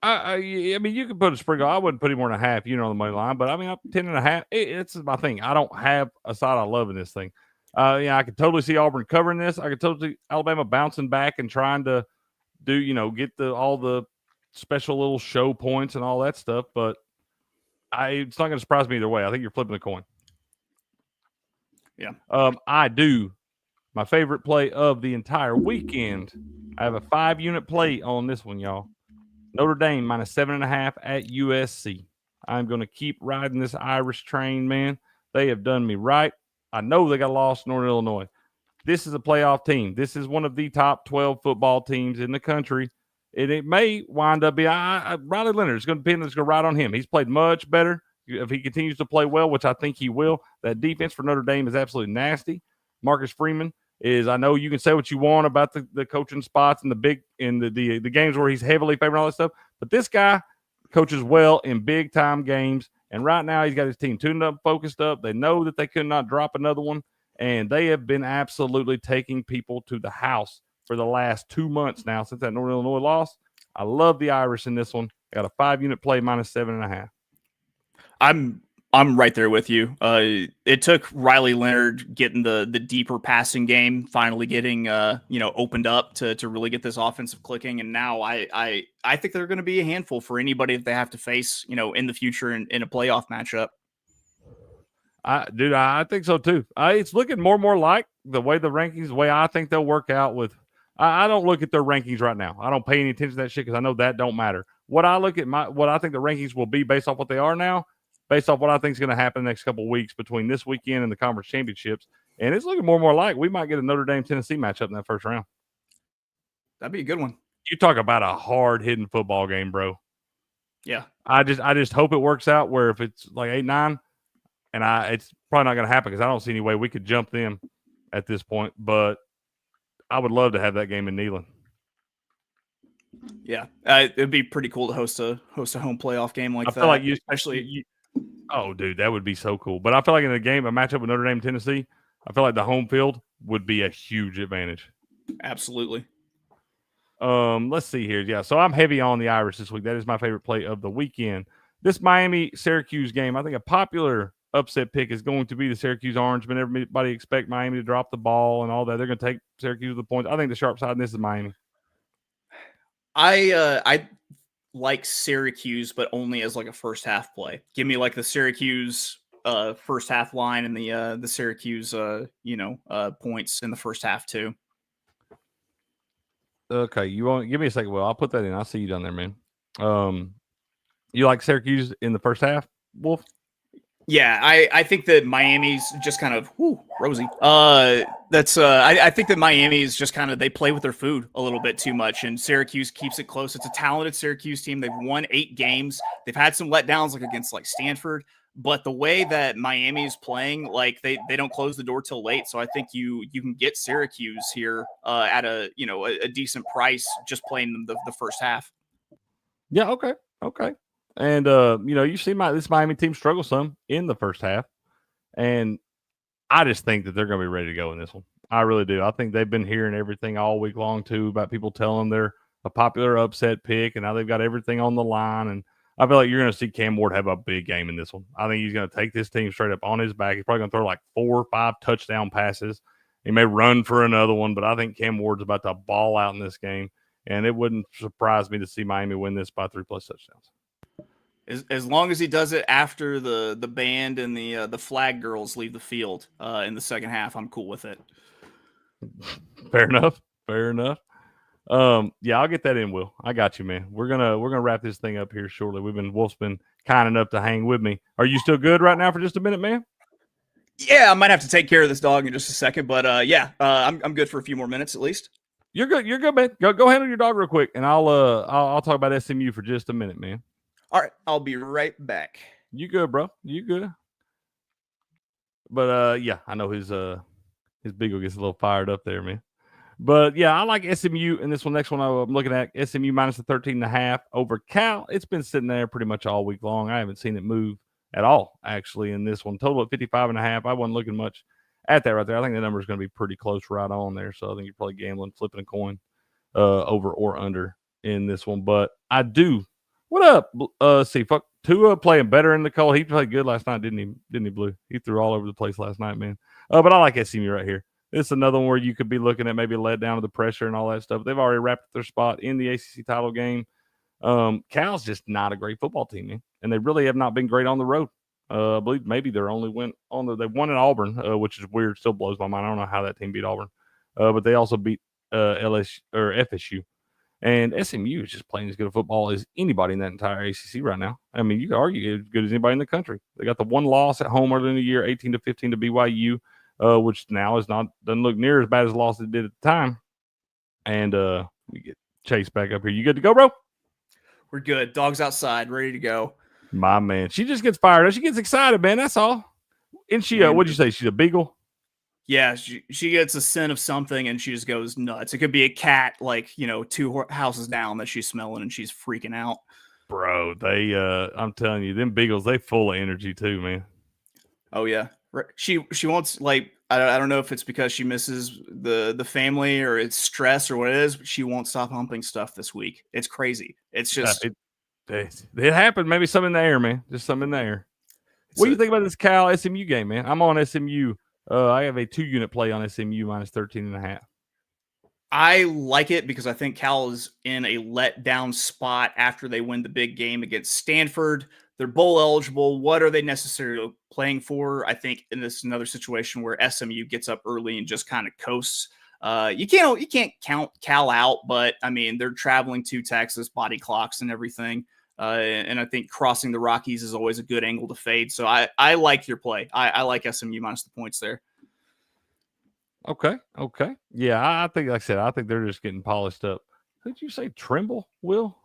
I mean, you could put a sprinkle. I wouldn't put any more than a half, on the money line. But I mean, I'm 10.5. It's my thing. I don't have a side I love in this thing. I could totally see Auburn covering this. I could totally see Alabama bouncing back and trying to do, get all the special little show points and all that stuff. But it's not going to surprise me either way. I think you're flipping a coin. Yeah. My favorite play of the entire weekend. I have a 5-unit play on this one, y'all. Notre Dame minus 7.5 at USC. I'm going to keep riding this Irish train, man. They have done me right. I know they got lost in Northern Illinois. This is a playoff team. This is one of the top 12 football teams in the country. And it may wind up being Riley Leonard. It's going to depend. It's going to ride on him. He's played much better. If he continues to play well, which I think he will, that defense for Notre Dame is absolutely nasty. Marcus Freeman is, I know you can say what you want about the coaching spots and the games where he's heavily favored and all that stuff, but this guy coaches well in big time games. And right now he's got his team tuned up, focused up. They know that they could not drop another one, and they have been absolutely taking people to the house for the last 2 months now since that Northern Illinois loss. I love the Irish in this one. I got a 5-unit play minus 7.5. I'm right there with you. It took Riley Leonard getting the deeper passing game, finally getting opened up to really get this offensive clicking. And now I think they're going to be a handful for anybody that they have to face, in the future in a playoff matchup. I think so too. It's looking more and more like the way the rankings, the way I think they'll work out with. I don't look at their rankings right now. I don't pay any attention to that shit because I know that don't matter. What I look at what I think the rankings will be based off what they are now, based off what I think is going to happen the next couple of weeks between this weekend and the conference championships. And it's looking more and more like we might get a Notre Dame-Tennessee matchup in that first round. That'd be a good one. You talk about a hard-hitting football game, bro. Yeah. I just hope it works out where if it's like 8-9, and it's probably not going to happen because I don't see any way we could jump them at this point. But I would love to have that game in Neyland. Yeah, it'd be pretty cool to host a home playoff game like that. I feel like especially. Oh, dude, that would be so cool. But I feel like in a matchup with Notre Dame and Tennessee, I feel like the home field would be a huge advantage. Absolutely. Let's see here. Yeah, so I'm heavy on the Irish this week. That is my favorite play of the weekend. This Miami-Syracuse game, I think a popular upset pick is going to be the Syracuse Orangemen. Everybody expect Miami to drop the ball and all that. They're going to take Syracuse to the points. I think the sharp side in this is Miami. I like Syracuse, but only as like a first half play. Give me like the Syracuse first half line and the Syracuse points in the first half too. Okay, you want give me a second? Well, I'll put that in. I'll see you down there, man. You like Syracuse in the first half, Wolf? Yeah, I think that Miami's just kind of rosy. I think that Miami's just kind of they play with their food a little bit too much, and Syracuse keeps it close. It's a talented Syracuse team. They've won 8 games. They've had some letdowns like against like Stanford, but the way that Miami is playing, like they don't close the door till late. So I think you can get Syracuse here at a decent price just playing the first half. Yeah. Okay. And, you see this Miami team struggle some in the first half. And I just think that they're going to be ready to go in this one. I really do. I think they've been hearing everything all week long, too, about people telling them they're a popular upset pick, and now they've got everything on the line. And I feel like you're going to see Cam Ward have a big game in this one. I think he's going to take this team straight up on his back. He's probably going to throw like 4 or 5 touchdown passes. He may run for another one, but I think Cam Ward's about to ball out in this game. And it wouldn't surprise me to see Miami win this by 3+ touchdowns. As long as he does it after the band and the flag girls leave the field in the second half, I'm cool with it. Fair enough. Yeah, I'll get that in, Will. I got you, man. We're gonna wrap this thing up here shortly. Wolf's been kind enough to hang with me. Are you still good right now for just a minute, man? Yeah, I might have to take care of this dog in just a second, but I'm good for a few more minutes at least. You're good, man. Go handle your dog real quick, and I'll talk about SMU for just a minute, man. All right, I'll be right back. You good, bro? You good? But yeah, I know his beagle gets a little fired up there, man. But yeah, I like SMU in this one. Next one I'm looking at, SMU minus the 13.5 over Cal. It's been sitting there pretty much all week long. I haven't seen it move at all, actually, in this one. Total at 55.5. I wasn't looking much at that right there. I think the number is going to be pretty close right on there. So I think you're probably gambling, flipping a coin over or under in this one. But I do. What up? See, fuck Tua playing better in the cold. He played good last night, didn't he? Didn't he, Blue? He threw all over the place last night, man. But I like SMU right here. It's another one where you could be looking at maybe let down to the pressure and all that stuff. They've already wrapped up their spot in the ACC title game. Cal's just not a great football team, man, and they really have not been great on the road. I believe maybe their only win they won at Auburn, which is weird. Still blows my mind. I don't know how that team beat Auburn, but they also beat LSU or FSU. And SMU is just playing as good a football as anybody in that entire ACC right now. I mean, you could argue as good as anybody in the country. They got the one loss at home early in the year, 18-15 to BYU, which now doesn't look near as bad as the loss it did at the time. And we get Chase back up here. You good to go, bro? We're good. Dog's outside, ready to go. My man. She just gets fired up. She gets excited, man. That's all. And she, what'd you say? She's a beagle? Yeah, she gets a scent of something and she just goes nuts. It could be a cat, like, 2 houses down that she's smelling and she's freaking out. Bro, they, I'm telling you, them beagles, they full of energy too, man. Oh yeah, she wants, like, I don't know if it's because she misses the family or it's stress or what it is, but she won't stop humping stuff this week. It's crazy. It's just it happened. Maybe some in the air, man. Just some in the air. What do you think about this Cal SMU game, man? I'm on SMU. I have a 2-unit play on SMU minus 13.5. I like it because I think Cal is in a letdown spot after they win the big game against Stanford. They're bowl eligible. What are they necessarily playing for? I think in this another situation where SMU gets up early and just kind of coasts. You can't count Cal out, but I mean they're traveling to Texas, body clocks and everything. And I think crossing the Rockies is always a good angle to fade. So I like your play. I like SMU minus the points there. Okay. Yeah, I think, like I said, I think they're just getting polished up. Who'd you say, Trimble, Will?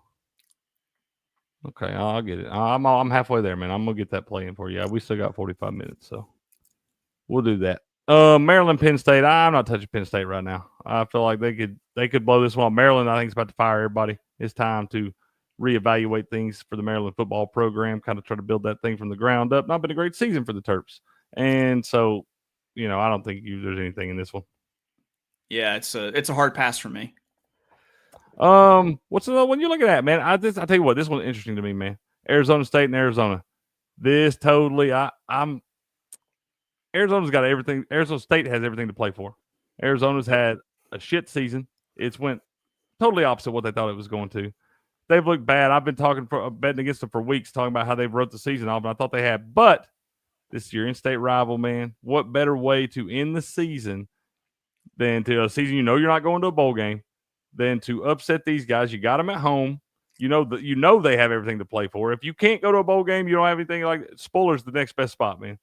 Okay, I'll get it. I'm halfway there, man. I'm going to get that play in for you. We still got 45 minutes, so we'll do that. Maryland, Penn State. I'm not touching Penn State right now. I feel like they could blow this one. Maryland, I think, is about to fire everybody. It's time to reevaluate things for the Maryland football program, kind of try to build that thing from the ground up. Not been a great season for the Terps. And so, I don't think there's anything in this one. Yeah, it's a hard pass for me. What's another one you're looking at, man? I tell you what, this one's interesting to me, man. Arizona State and Arizona. This totally, Arizona's got everything. Arizona State has everything to play for. Arizona's had a shit season. It's went totally opposite what they thought it was going to. They've looked bad. I've been betting against them for weeks, talking about how they've wrote the season off, and I thought they had. But this is your in-state rival, man. What better way to end the season than to a season you're not going to a bowl game, than to upset these guys? You got them at home. They have everything to play for. If you can't go to a bowl game, you don't have anything like that. Spoiler's the next best spot, man.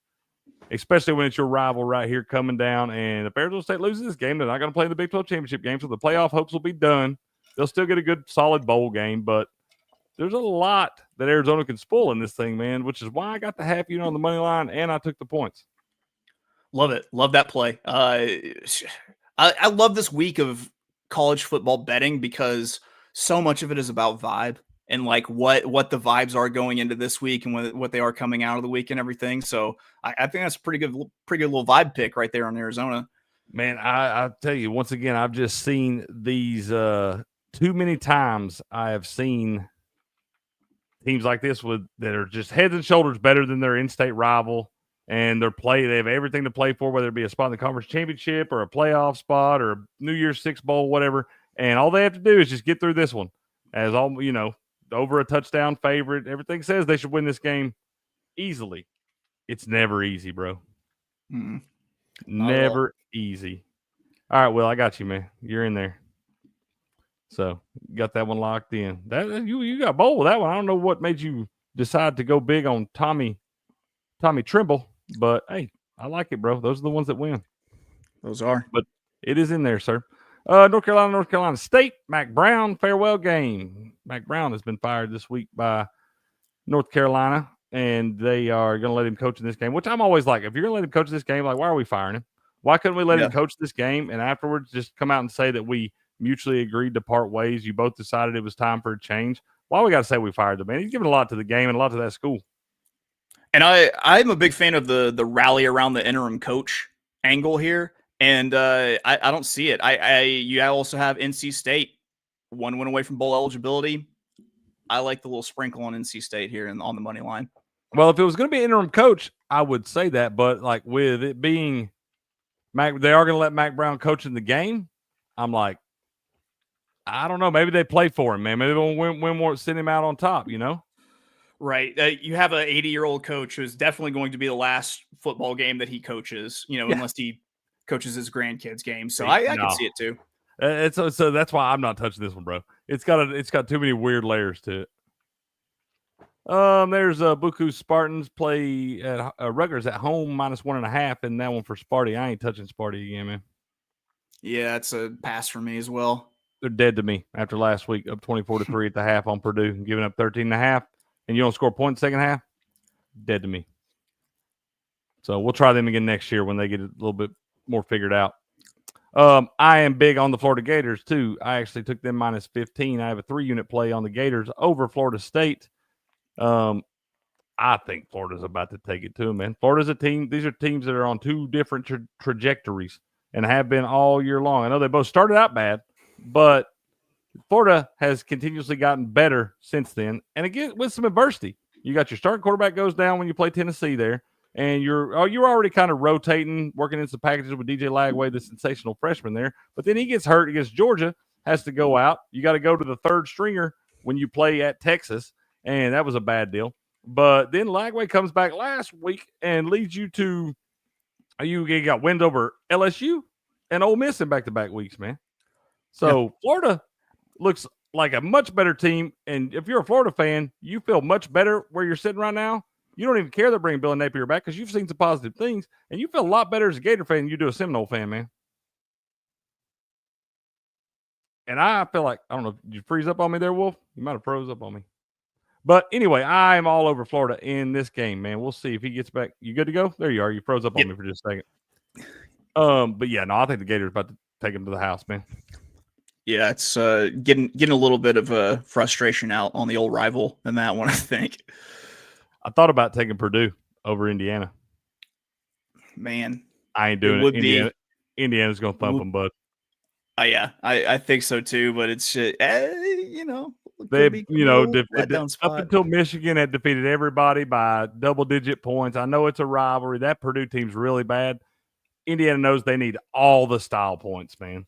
Especially when it's your rival right here coming down. And if Arizona State loses this game, they're not going to play in the Big 12 championship game, so the playoff hopes will be done. They'll still get a good, solid bowl game, but there's a lot that Arizona can spoil in this thing, man, which is why I got the half unit on the money line and I took the points. Love it. Love that play. I love this week of college football betting because so much of it is about vibe and like what the vibes are going into this week and what they are coming out of the week and everything. So I think that's a pretty good little vibe pick right there on Arizona. Man, I tell you, once again, I've just seen these too many times. I have seen teams like this that are just heads and shoulders better than their in-state rival, and they have everything to play for, whether it be a spot in the conference championship or a playoff spot or a New Year's Six bowl, whatever. And all they have to do is just get through this one as over a touchdown favorite. Everything says they should win this game easily. It's never easy, bro. Mm-hmm. Never easy. All right, Will, I got you, man. You're in there. So got that one locked in. That you got bold with that one. I don't know what made you decide to go big on Tommy Trimble, but hey, I like it, bro. Those are the ones that win. Those are. But it is in there, sir. North Carolina State, Mac Brown farewell game. Mac Brown has been fired this week by North Carolina, and they are going to let him coach in this game, which I'm always like, if you're going to let him coach this game, like, why are we firing him? Why couldn't we let him coach this game and afterwards just come out and say that we mutually agreed to part ways? You both decided it was time for a change. Why we got to say we fired the man? He's given a lot to the game and a lot to that school. And I'm a big fan of the rally around the interim coach angle here, and I don't see it. You also have NC State, one win away from bowl eligibility. I like the little sprinkle on NC State here and on the money line. Well, if it was going to be interim coach, I would say that, but like with it being Mac, they are going to let Mac Brown coach in the game. I'm like, I don't know. Maybe they play for him, man. Maybe they won't win, send him out on top, you know? Right. You have an 80-year-old coach who's definitely going to be the last football game that he coaches, unless he coaches his grandkids' game. So I can see it too. So that's why I'm not touching this one, bro. It's got too many weird layers to it. There's Buku Spartans play at Rutgers at home -1.5, and that one for Sparty. I ain't touching Sparty again, man. Yeah, it's a pass for me as well. They're dead to me after last week, up 24-3 at the half on Purdue, and giving up 13.5, and you don't score points second half. Dead to me. So we'll try them again next year when they get a little bit more figured out. I am big on the Florida Gators too. I actually took them -15. I have a 3-unit play on the Gators over Florida State. I think Florida's about to take it to them, man. Florida's a team. These are teams that are on two different trajectories and have been all year long. I know they both started out bad, but Florida has continuously gotten better since then. And again, with some adversity, you got your starting quarterback goes down when you play Tennessee there, and you're already kind of rotating, working in some packages with DJ Lagway, the sensational freshman there. But then he gets hurt against Georgia, has to go out. You got to go to the third stringer when you play at Texas. And that was a bad deal. But then Lagway comes back last week and leads you to you got wins over LSU and Ole Miss in back-to-back weeks, man. So Florida looks like a much better team. And if you're a Florida fan, you feel much better where you're sitting right now. You don't even care they're bringing Bill Napier back because you've seen some positive things. And you feel a lot better as a Gator fan than you do a Seminole fan, man. And I feel like, I don't know, did you freeze up on me there, Wolf? You might have froze up on me. But anyway, I'm all over Florida in this game, man. We'll see if he gets back. You good to go? There you are. You froze up on me for just a second. But yeah, no, I think the Gators about to take him to the house, man. Yeah, it's getting a little bit of frustration out on the old rival in that one, I think. I thought about taking Purdue over Indiana. Man, I ain't doing it. Indiana's gonna thump them, bud. Yeah, I think so too. But it's up until Michigan had defeated everybody by double-digit points. I know it's a rivalry. That Purdue team's really bad. Indiana knows they need all the style points, man.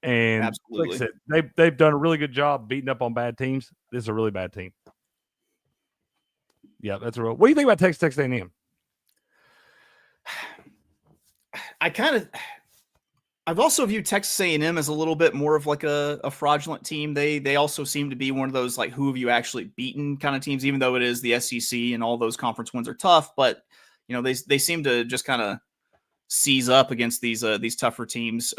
And absolutely, like I said, they've done a really good job beating up on bad teams. This is a really bad team. Yeah, that's a real. What do you think about Texas A&M? I've also viewed Texas A&M as a little bit more of like a fraudulent team. They also seem to be one of those like who have you actually beaten kind of teams, even though it is the SEC and all those conference wins are tough. But they seem to just kind of seize up against these tougher teams.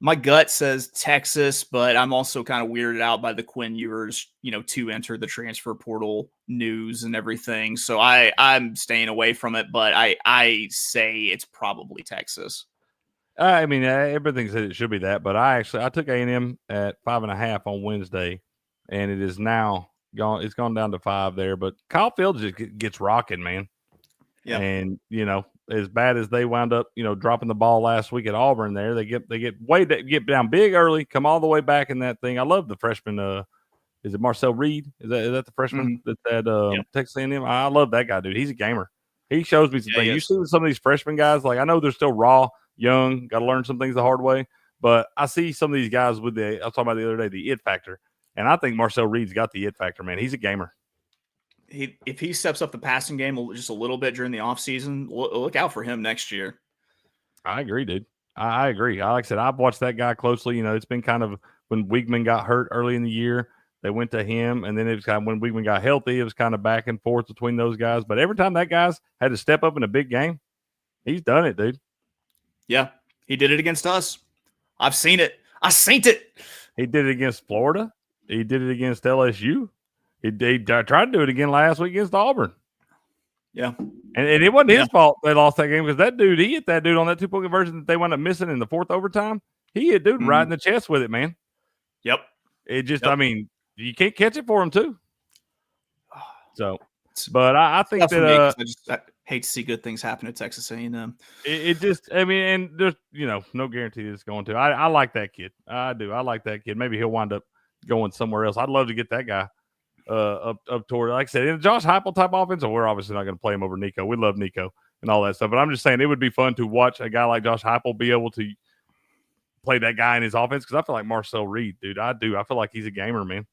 My gut says Texas, but I'm also kind of weirded out by the Quinn Ewers, to enter the transfer portal news and everything. So I'm staying away from it, but I say it's probably Texas. I mean, everything says it should be that, but I took A&M at 5.5 on Wednesday, and it is now gone. It's gone down to 5 there, but Kyle Fields just gets rocking, man. Yeah, and as bad as they wound up, dropping the ball last week at Auburn, there they get down big early, come all the way back in that thing. I love the freshman. Is it Marcel Reed? Is that the freshman that's at Texas A&M? I love that guy, dude. He's a gamer. He shows me some things. You see with some of these freshman guys, like I know they're still raw, young, got to learn some things the hard way, but I see some of these guys with I was talking about the other day, the it factor, and I think Marcel Reed's got the it factor, man. He's a gamer. If he steps up the passing game just a little bit during the offseason, look out for him next year. I agree, dude. I agree. Like I said, I've watched that guy closely. It's been kind of when Weigman got hurt early in the year, they went to him, and then it was kind of when Weigman got healthy, it was kind of back and forth between those guys. But every time that guy's had to step up in a big game, he's done it, dude. Yeah, he did it against us. I've seen it. I seen it. He did it against Florida. He did it against LSU. He tried to do it again last week against Auburn. Yeah. And it wasn't his fault they lost that game because that dude, he hit that dude on that 2-point conversion that they wound up missing in the fourth overtime. He hit dude right in the chest with it, man. Yep. It just, I mean, you can't catch it for him too. So, but I think that I hate to see good things happen at Texas A&M. It just, I mean, and there's, no guarantee it's going to. I like that kid. I do. I like that kid. Maybe he'll wind up going somewhere else. I'd love to get that guy up toward, like I said, in a Josh Heupel type offense. We're obviously not going to play him over Nico. We love Nico and all that stuff. But I'm just saying it would be fun to watch a guy like Josh Heupel be able to play that guy in his offense because I feel like Marcel Reed, dude. I do. I feel like he's a gamer, man.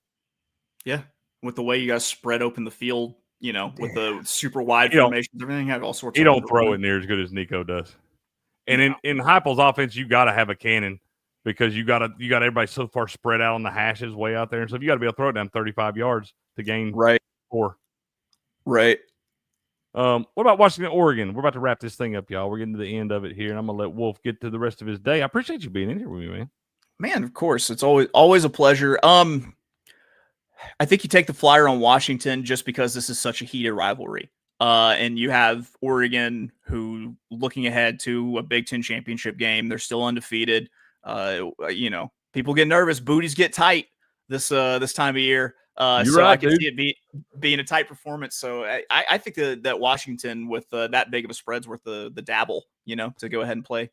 Yeah. With the way you guys spread open the field, with the super wide formations, everything had all sorts. He don't throw it near as good as Nico does. And in Heupel's offense, you got to have a cannon because you got everybody so far spread out on the hashes way out there, and so you got to be able to throw it down 35 yards to gain 4. Right. What about Washington, Oregon? We're about to wrap this thing up, y'all. We're getting to the end of it here, and I'm gonna let Wolf get to the rest of his day. I appreciate you being in here with me, man. Man, of course, it's always a pleasure. I think you take the flyer on Washington just because this is such a heated rivalry. And you have Oregon who looking ahead to a Big Ten championship game. They're still undefeated. People get nervous. Booties get tight this time of year. I can see it being a tight performance. So I think that Washington with that big of a spread's worth the dabble, to go ahead and play.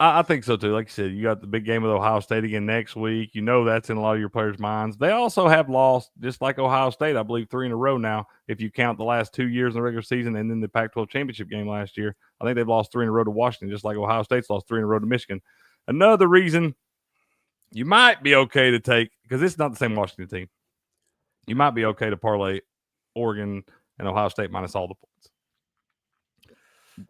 I think so too. Like you said, you got the big game with Ohio State again next week. That's in a lot of your players' minds. They also have lost, just like Ohio State, I believe 3 in a row now. If you count the last 2 years in the regular season and then the Pac-12 championship game last year, I think they've lost 3 in a row to Washington, just like Ohio State's lost 3 in a row to Michigan. Another reason you might be okay to take, because it's not the same Washington team, you might be okay to parlay Oregon and Ohio State minus all the points.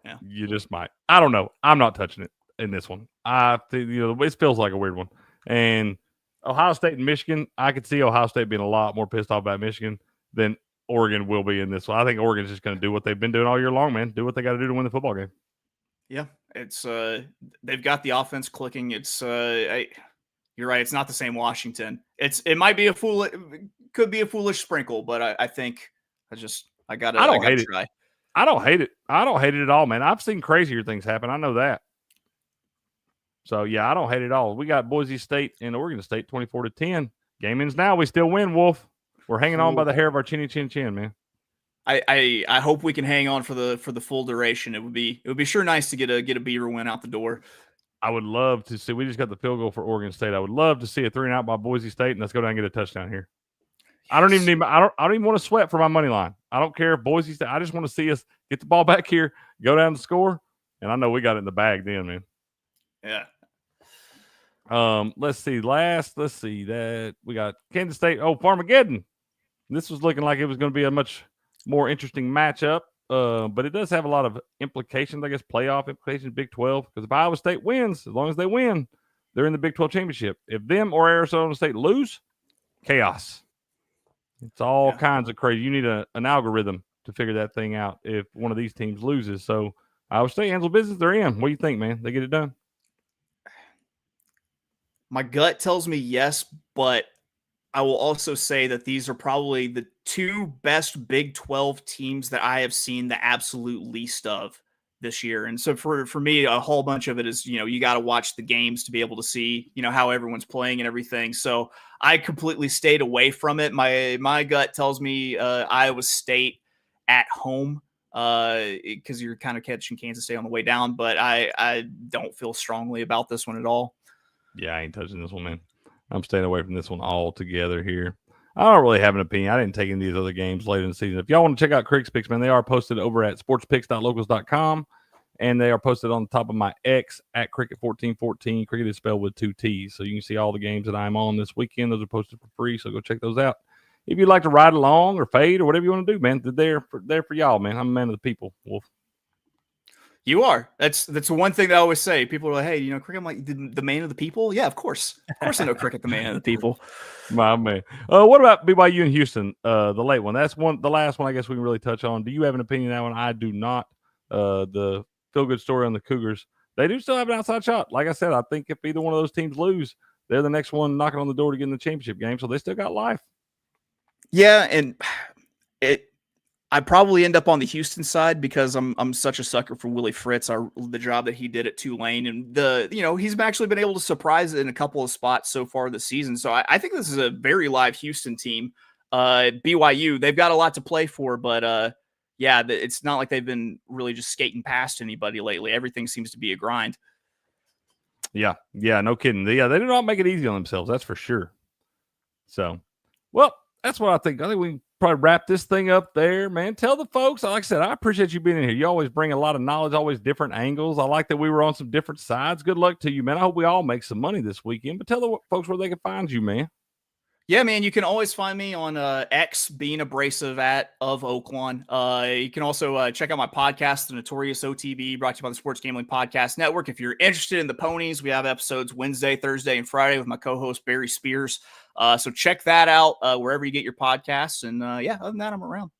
Yeah. You just might. I don't know. I'm not touching it in this one. I think it feels like a weird one. And Ohio State and Michigan, I could see Ohio State being a lot more pissed off about Michigan than Oregon will be in this one. I think Oregon's just going to do what they've been doing all year long, man. Do what they got to do to win the football game. Yeah, it's they've got the offense clicking. It's you're right. It's not the same Washington. It might be could be a foolish sprinkle, but I think I don't hate it. I don't hate it. I don't hate it at all, man. I've seen crazier things happen. I know that. So, yeah, I don't hate it at all. We got Boise State and Oregon State 24-10. Game ends now. We still win, Wolf. We're hanging on by the hair of our chinny chin chin, man. I hope we can hang on for the full duration. It would be sure nice to get a Beaver win out the door. I would love to see. We just got the field goal for Oregon State. I would love to see a 3-and-out by Boise State, and let's go down and get a touchdown here. Yes. I don't even want to sweat for my money line. I don't care if Boise State. I just want to see us get the ball back here, go down the score, and I know we got it in the bag then, man. Yeah. Let's see that we got Kansas State. Oh, Farmageddon. This was looking like it was going to be a much more interesting matchup. But it does have a lot of implications, I guess, playoff implications, Big 12. Because if Iowa State wins, as long as they win, they're in the Big 12 championship. If them or Arizona State lose, chaos. It's all kinds of crazy. You need an algorithm to figure that thing out if one of these teams loses. So Iowa State handles business. They're in. What do you think, man? They get it done? My gut tells me yes, but I will also say that these are probably the 2 best Big 12 teams that I have seen the absolute least of this year. And so for me, a whole bunch of it is, you got to watch the games to be able to see, how everyone's playing and everything. So I completely stayed away from it. My gut tells me Iowa State at home because you're kind of catching Kansas State on the way down, but I don't feel strongly about this one at all. Yeah, I ain't touching this one, man. I'm staying away from this one altogether here. I don't really have an opinion. I didn't take any of these other games later in the season. If y'all want to check out Crick's picks, man, they are posted over at sportspicks.locals.com, and they are posted on the top of my X at Cricket1414. Cricket is spelled with 2 T's, so you can see all the games that I'm on this weekend. Those are posted for free, so go check those out. If you'd like to ride along or fade or whatever you want to do, man, they're there for y'all, man. I'm a man of the people, Wolf. You are. That's the one thing that I always say. People are like, hey, Cricket, I'm like, the man of the people? Yeah, of course. Of course I know Cricket, the man of the people. My man. What about BYU and Houston, the late one? That's the last one I guess we can really touch on. Do you have an opinion on that one? I do not. The feel-good story on the Cougars. They do still have an outside shot. Like I said, I think if either one of those teams lose, they're the next one knocking on the door to get in the championship game, so they still got life. Yeah, and I'd probably end up on the Houston side because I'm such a sucker for Willie Fritz, the job that he did at Tulane, and he's actually been able to surprise in a couple of spots so far this season. So I think this is a very live Houston team. BYU, they've got a lot to play for, but it's not like they've been really just skating past anybody lately. Everything seems to be a grind. Yeah, no kidding. They do not make it easy on themselves, that's for sure. So, well, that's what I think. I think we can probably wrap this thing up there, man. Tell the folks, like I said, I appreciate you being in here. You always bring a lot of knowledge, always different angles. I like that we were on some different sides. Good luck to you, man. I hope we all make some money this weekend. But tell the folks where they can find you, man. Yeah, man, you can always find me on X, being abrasive of Oaklawn. You can also check out my podcast, The Notorious OTB, brought to you by the Sports Gambling Podcast Network. If you're interested in the ponies, we have episodes Wednesday, Thursday, and Friday with my co-host, Barry Spears. So check that out wherever you get your podcasts. And other than that, I'm around.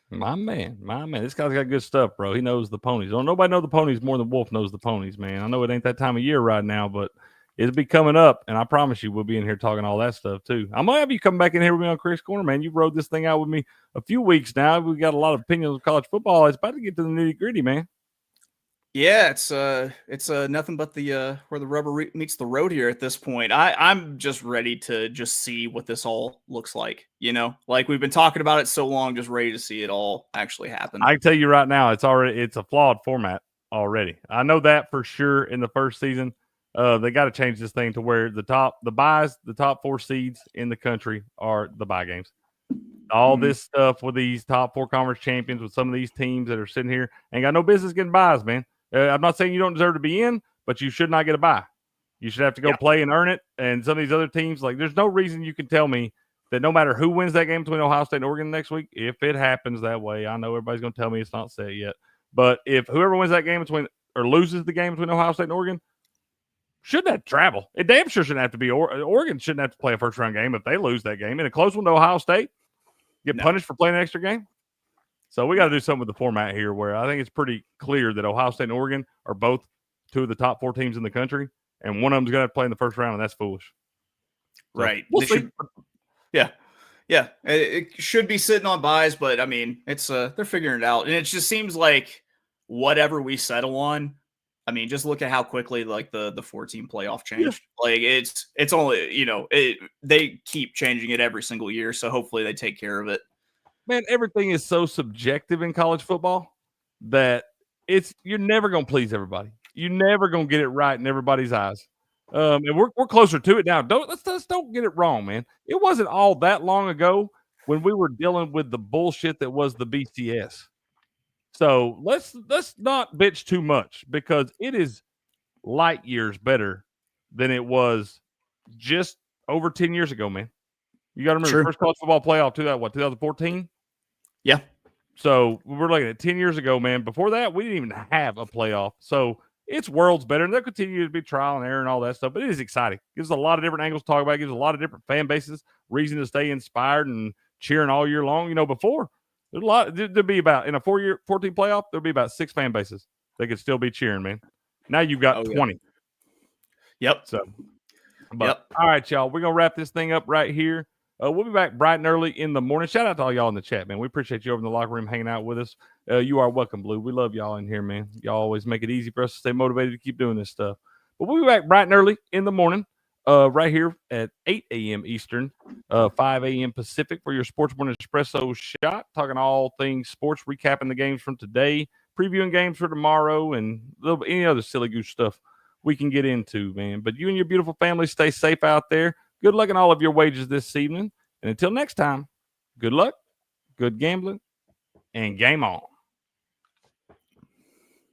My man. This guy's got good stuff, bro. He knows the ponies. Don't nobody know the ponies more than Wolf knows the ponies, man. I know it ain't that time of year right now, but it'll be coming up, and I promise you we'll be in here talking all that stuff too. I'm going to have you come back in here with me on Crick's Corner, man. You've rode this thing out with me a few weeks now. We got a lot of opinions of college football. It's about to get to the nitty-gritty, man. Yeah, it's nothing but the where the rubber meets the road here at this point. I'm just ready to just see what this all looks like. Like we've been talking about it so long, just ready to see it all actually happen. I can tell you right now, it's a flawed format already. I know that for sure. In the first season, they got to change this thing to where the top 4 seeds in the country are the bye games. All this stuff with these top 4 conference champions, with some of these teams that are sitting here, ain't got no business getting buys, man. I'm not saying you don't deserve to be in, but you should not get a bye. You should have to go play and earn it. And some of these other teams, like, there's no reason you can tell me that no matter who wins that game between Ohio State and Oregon next week, if it happens that way, I know everybody's going to tell me it's not set yet. But if whoever wins that game or loses the game between Ohio State and Oregon, shouldn't have to travel. It damn sure shouldn't have to be. Oregon shouldn't have to play a first-round game if they lose that game. In a close one to Ohio State, get punished for playing an extra game. So we got to do something with the format here where I think it's pretty clear that Ohio State and Oregon are both 2 of the top 4 teams in the country, and one of them's going to have to play in the first round, and that's foolish. So Right. We'll see. Yeah. It should be sitting on buys, but I mean, it's they're figuring it out, and it just seems like whatever we settle on. I mean, just look at how quickly like the 4-team playoff changed. Yeah. Like it's only they keep changing it every single year, so hopefully they take care of it. Man, everything is so subjective in college football that you're never going to please everybody. You're never going to get it right in everybody's eyes. And we're closer to it now. Let's don't get it wrong, man. It wasn't all that long ago when we were dealing with the bullshit that was the BCS. So let's not bitch too much, because it is light years better than it was just over 10 years ago, man. You got to remember, first college football playoff, 2014? Yeah. So we're looking at 10 years ago, man. Before that, we didn't even have a playoff. So it's worlds better, and they'll continue to be trial and error and all that stuff. But it is exciting. It gives a lot of different angles to talk about. It gives a lot of different fan bases reason to stay inspired and cheering all year long. Before, there's a lot. There'd be about, in a 4-team playoff, there'd be about 6 fan bases that could still be cheering, man. Now you've got 20. Yep. So, all right, y'all. We're going to wrap this thing up right here. We'll be back bright and early in the morning. Shout out to all y'all in the chat, man. We appreciate you over in the locker room hanging out with us. You are welcome, Blue. We love y'all in here, man. Y'all always make it easy for us to stay motivated to keep doing this stuff. But we'll be back bright and early in the morning, right here at 8 a.m. Eastern, 5 a.m. Pacific for your Sports Morning Espresso Shot, talking all things sports, recapping the games from today, previewing games for tomorrow, and any other silly goose stuff we can get into, man. But you and your beautiful family stay safe out there. Good luck in all of your wagers this evening. And until next time, good luck, good gambling, and game on.